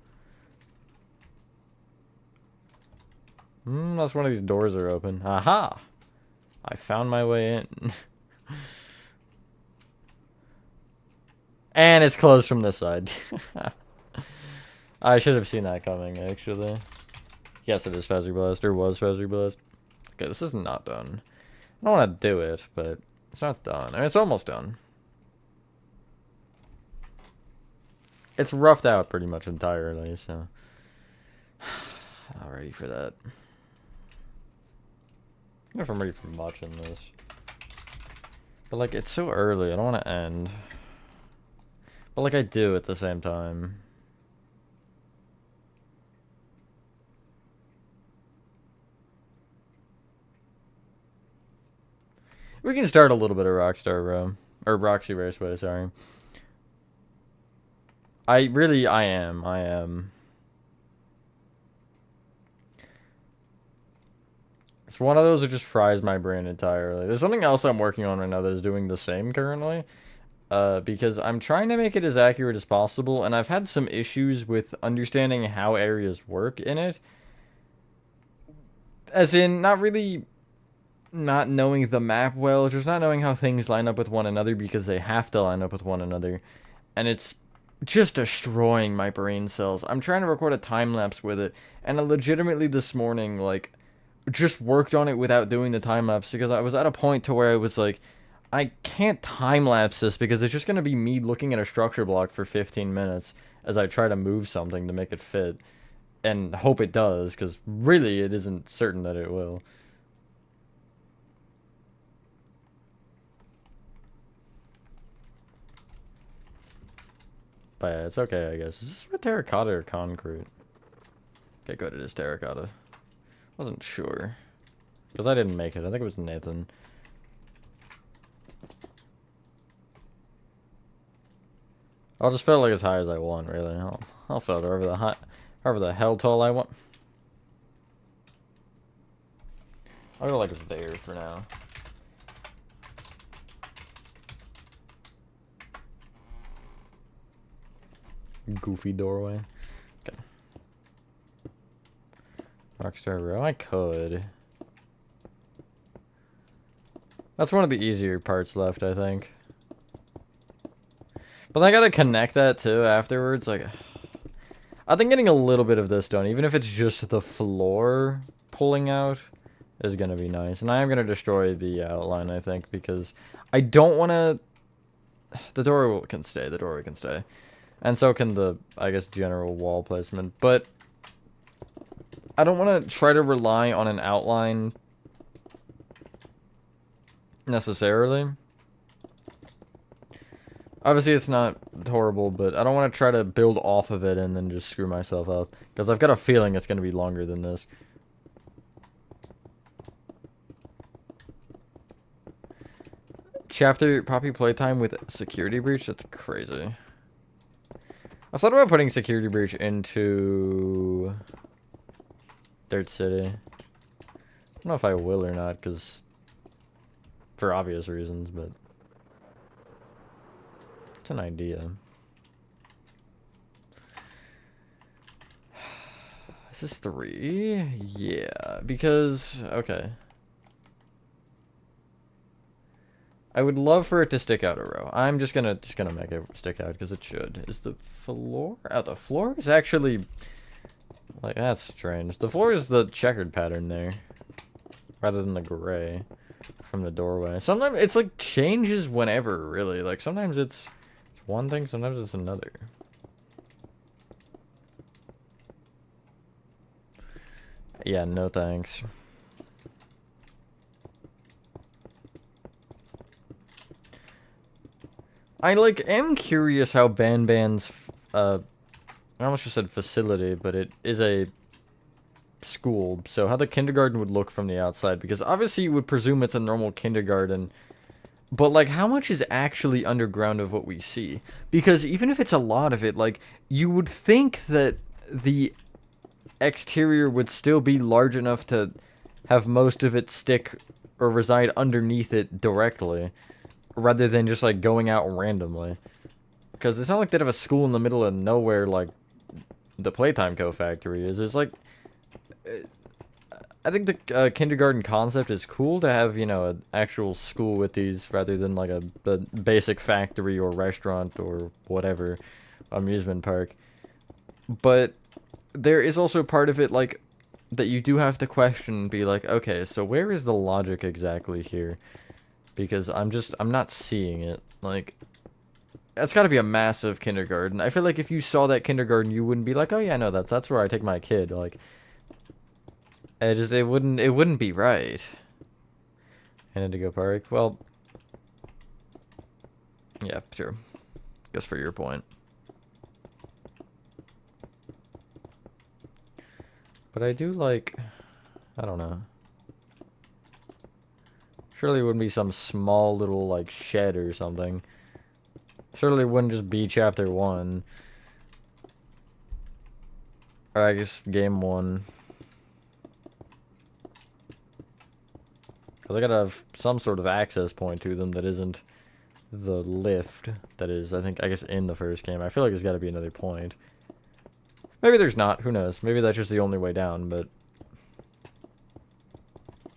Unless one of these doors are open. Aha! I found my way in. And it's closed from this side. I should have seen that coming, actually. Yes, it is Fazer Blast, or was Fazer Blast. Okay, this is not done. I don't want to do it, but it's not done. I mean, it's almost done. It's roughed out pretty much entirely, so... Not ready for that. I don't know if I'm ready for much in this. But, like, it's so early. I don't want to end. But, like, I do at the same time. We can start a little bit of Rockstar, bro. Or Roxy Raceway, sorry. I am. It's one of those that just fries my brain entirely. There's something else I'm working on right now that is doing the same currently. Because I'm trying to make it as accurate as possible, and I've had some issues with understanding how areas work in it. As in, not really not knowing the map well, just not knowing how things line up with one another because they have to line up with one another. And it's just destroying my brain cells. I'm trying to record a time-lapse with it, and I legitimately this morning, like, just worked on it without doing the time-lapse because I was at a point to where I was like, I can't time-lapse this because it's just going to be me looking at a structure block for 15 minutes as I try to move something to make it fit. And hope it does, because really it isn't certain that it will. But yeah, it's okay, I guess. Is this red terracotta or concrete? Okay, good, it is terracotta. Wasn't sure. Because I didn't make it. I think it was Nathan. I'll just fill it like as high as I want, really. I'll fill it however the hell tall I want. I'll go like there for now. Goofy doorway. Okay. Rockstar Row. I could. That's one of the easier parts left, I think. But I gotta connect that too afterwards. Like, I think getting a little bit of this done, even if it's just the floor pulling out, is gonna be nice. And I am gonna destroy the outline, I think, because I don't want to. The doorway can stay. The doorway can stay, and so can the, I guess, general wall placement. But I don't want to try to rely on an outline necessarily. Obviously, it's not horrible, but I don't want to try to build off of it and then just screw myself up. Because I've got a feeling it's going to be longer than this. Chapter Poppy playtime with security breach? That's crazy. I've thought about putting security breach into Dirt City. I don't know if I will or not, because for obvious reasons, but it's an idea. Is this 3? Yeah, because, okay. I would love for it to stick out a row. I'm just gonna make it stick out because it should. Is the floor? Oh, the floor is actually like, that's strange. The floor is the checkered pattern there, rather than the gray from the doorway. Sometimes it's like changes whenever, really. Like sometimes it's one thing, sometimes it's another. Yeah, no thanks. I am curious how Ban's I almost just said facility, but it is a school, so how the kindergarten would look from the outside, because obviously you would presume it's a normal kindergarten, but like how much is actually underground of what we see? Because even if it's a lot of it, like you would think that the exterior would still be large enough to have most of it stick or reside underneath it directly, rather than just like going out randomly. Because it's not like they'd have a school in the middle of nowhere like the Playtime Co. factory is. It's like, I think the kindergarten concept is cool to have, you know, an actual school with these rather than like a basic factory or restaurant or whatever amusement park. But there is also part of it like that you do have to question and be like, okay, so where is the logic exactly here? Because I'm not seeing it. Like, that's got to be a massive kindergarten. I feel like if you saw that kindergarten, you wouldn't be like, oh yeah, no, that's where I take my kid. Like, it wouldn't be right. And Indigo Park, well, yeah, sure. Guess for your point. But I do like, I don't know. Surely it wouldn't be some small little, like, shed or something. Surely it wouldn't just be Chapter 1. Or I guess Game 1. Because I gotta have some sort of access point to them that isn't the lift that is, I guess, in the first game. I feel like there's gotta be another point. Maybe there's not, who knows. Maybe that's just the only way down, but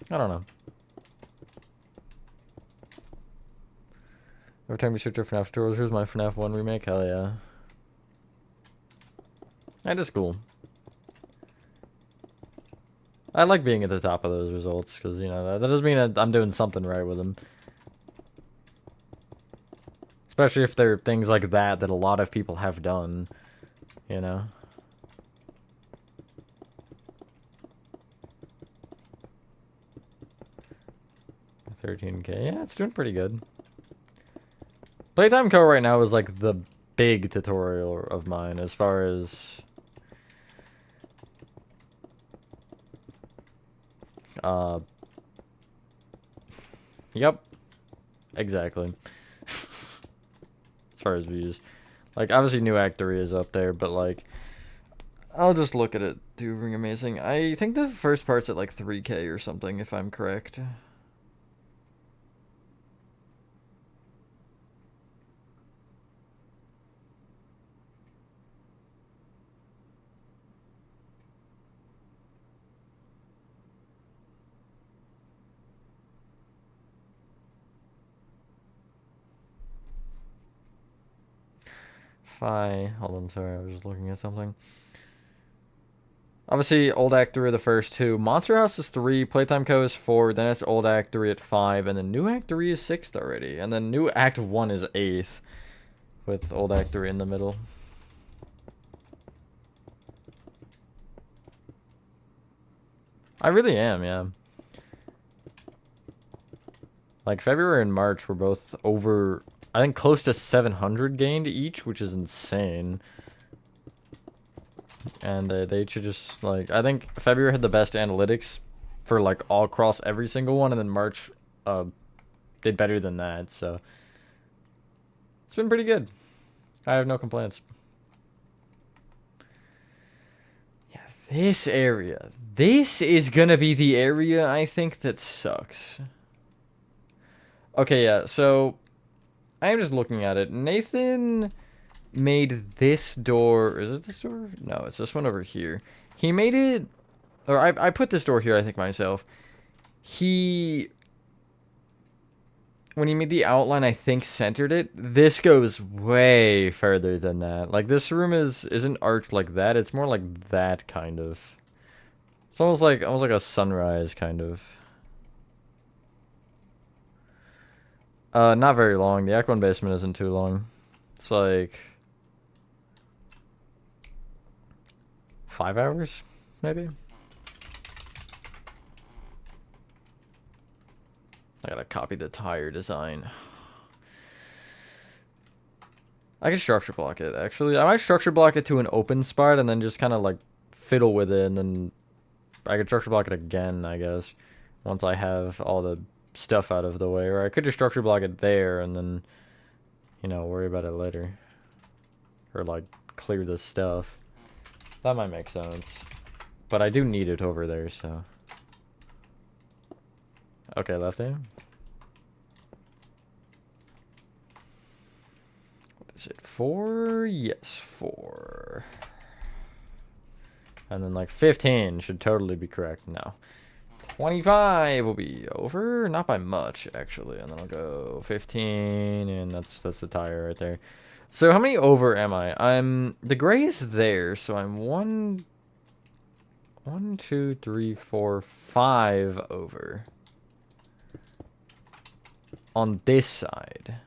I don't know. Every time you search for FNAF tutorials, here's my FNAF 1 remake. Hell yeah. That is cool. I like being at the top of those results, because, you know, that doesn't mean I'm doing something right with them. Especially if they're things like that a lot of people have done, you know? $13K, yeah, it's doing pretty good. Playtime Co. right now is like the big tutorial of mine as far as yep, exactly. As far as views, like obviously new Act 3 is up there, but like I'll just look at it doing amazing. I think the first part's at like 3K or something, if I'm correct. Hold on, sorry, I was just looking at something. Obviously, Old Act 3 are the first two. Monster House is 3, Playtime Co. is 4, then it's Old Act 3 at 5, and then New Act 3 is 6th already. And then New Act 1 is 8th, with Old Act 3 in the middle. I really am, yeah. Like, February and March were both over, I think, close to 700 gained each, which is insane. And they should just, like, I think February had the best analytics for, like, all across every single one, and then March did better than that, so it's been pretty good. I have no complaints. Yeah, this area. This is gonna be the area, I think, that sucks. Okay, yeah, so I'm just looking at it. Nathan made this door. Is it this door? No, it's this one over here. He made it, or I put this door here, I think, myself. When he made the outline, I think centered it. This goes way further than that. Like, this room isn't arched like that. It's more like that, kind of. It's almost like a sunrise, kind of. Not very long. The Act 1 basement isn't too long. It's like 5 hours, maybe. I gotta copy the tire design. I can structure block it, actually. I might structure block it to an open spot and then just kind of like fiddle with it, and then I could structure block it again, I guess, once I have all the stuff out of the way. Or I could just structure block it there and then, you know, worry about it later. Or like clear the stuff. That might make sense. But I do need it over there, so. Okay, left aim. What is it? 4? Yes, 4. And then like 15 should totally be correct. No. 25 will be over. Not by much, actually. And then I'll go 15, and that's the tire right there. So how many over am I? The gray is there, so I'm 1, 2, 3, 4, 5 over. On this side.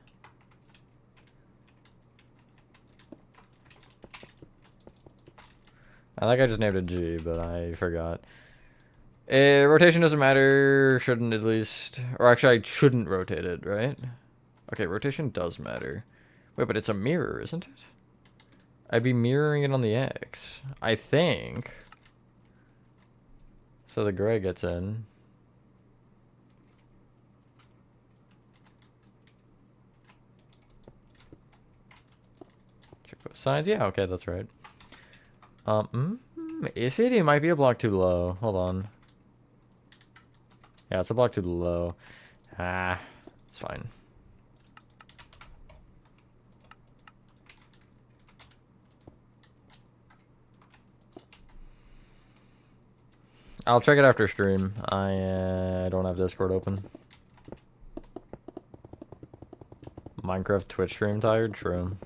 I think I just named it G, but I forgot. Rotation doesn't matter. Shouldn't, at least. Or actually, I shouldn't rotate it, right? Okay, rotation does matter. Wait, but it's a mirror, isn't it? I'd be mirroring it on the X, I think. So the gray gets in. Check both sides. Yeah, okay, that's right. Is it? It might be a block too low. Hold on. Yeah, it's a block too low. Ah, it's fine. I'll check it after stream. I don't have Discord open. Minecraft Twitch stream tired? True.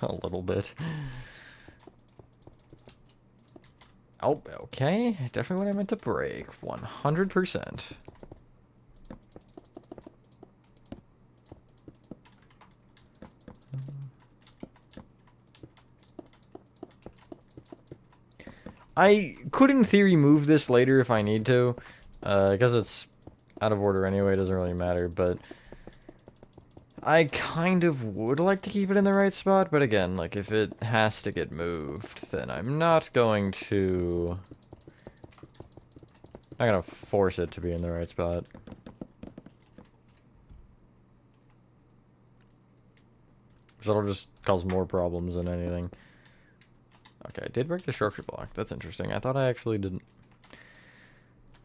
A little bit. Oh, okay. Definitely what I meant to break. 100%. I could, in theory, move this later if I need to. Because it's out of order anyway, it doesn't really matter, but I kind of would like to keep it in the right spot, but again, like, if it has to get moved, then I'm not going to... I'm not gonna force it to be in the right spot. Because that'll just cause more problems than anything. Okay, I did break the structure block. That's interesting. I thought I actually didn't.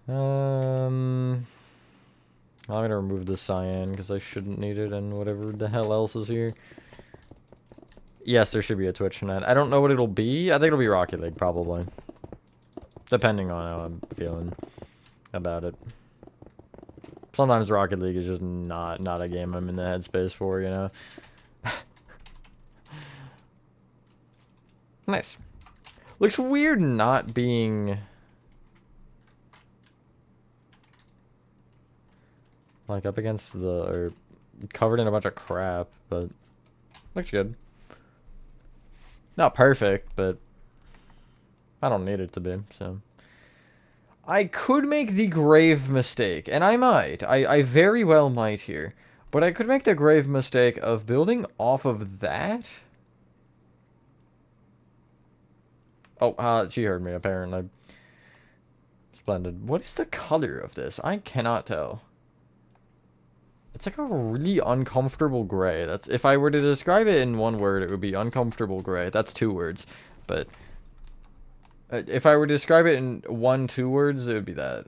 I'm gonna remove the cyan because I shouldn't need it and whatever the hell else is here. Yes, there should be a Twitch net. I don't know what it'll be. I think it'll be Rocket League, probably. Depending on how I'm feeling about it. Sometimes Rocket League is just not a game I'm in the headspace for, you know? Nice. Looks weird not being... like, up against the... or covered in a bunch of crap, but... looks good. Not perfect, but... I don't need it to be, so... I could make the grave mistake, and I might. I very well might here. But I could make the grave mistake of building off of that... Oh, she heard me, apparently. Splendid. What is the color of this? I cannot tell. It's like a really uncomfortable gray. That's, if I were to describe it in one word, it would be uncomfortable gray. That's 2 words. But if I were to describe it in 2 words, it would be that.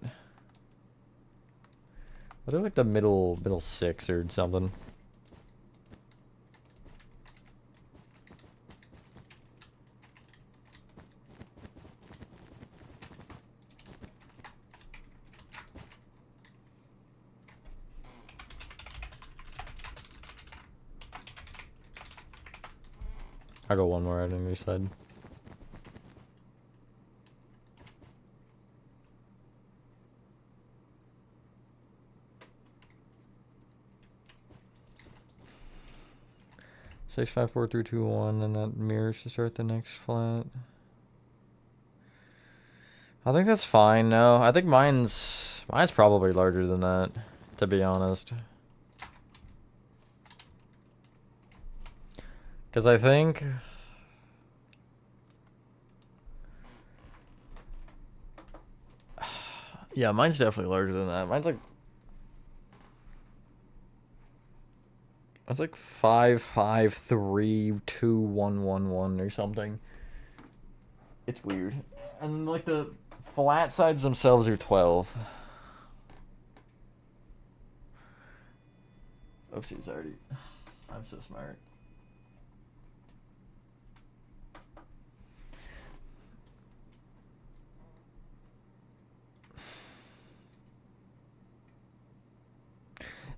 What are like the middle 6 or something? I'll go one more out on your side. Six, 5, 4, 3, 2, 1, and that mirrors to start the next flat. I think that's fine. No, I think mine's probably larger than that, to be honest. Because I think... yeah, mine's definitely larger than that. Mine's like... it's like 5, 5, 3, 2, 1, 1, 1 or something. It's weird. And like the flat sides themselves are 12. Oopsies, already. I'm so smart.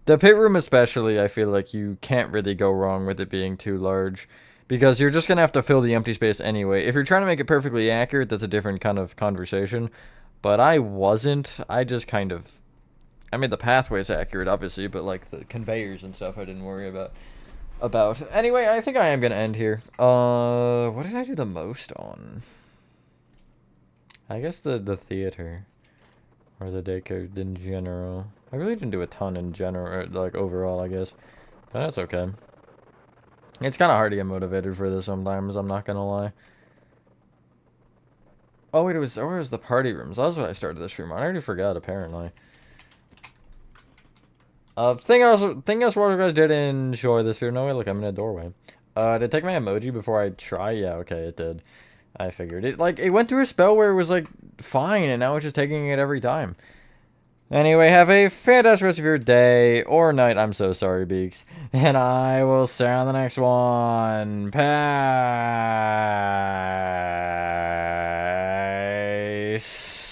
The pit room especially, I feel like you can't really go wrong with it being too large. Because you're just going to have to fill the empty space anyway. If you're trying to make it perfectly accurate, that's a different kind of conversation. But I wasn't. I just kind of... I made the pathways accurate, obviously, but like the conveyors and stuff I didn't worry about. Anyway, I think I am going to end here. What did I do the most on? I guess the theater. Or the daycare in general. I really didn't do a ton in general, like overall, I guess. But that's okay. It's kind of hard to get motivated for this sometimes, I'm not gonna lie. Oh wait, it was the party rooms. That was what I started the stream on. I already forgot, apparently. Thing else what you guys did enjoy this video. No way, look, I'm in a doorway. Did it take my emoji before I try? Yeah, okay, it did. I figured. It went through a spell where it was, like, fine, and now it's just taking it every time. Anyway, have a fantastic rest of your day, or night. I'm so sorry, Beaks. And I will see you on the next one. Peace.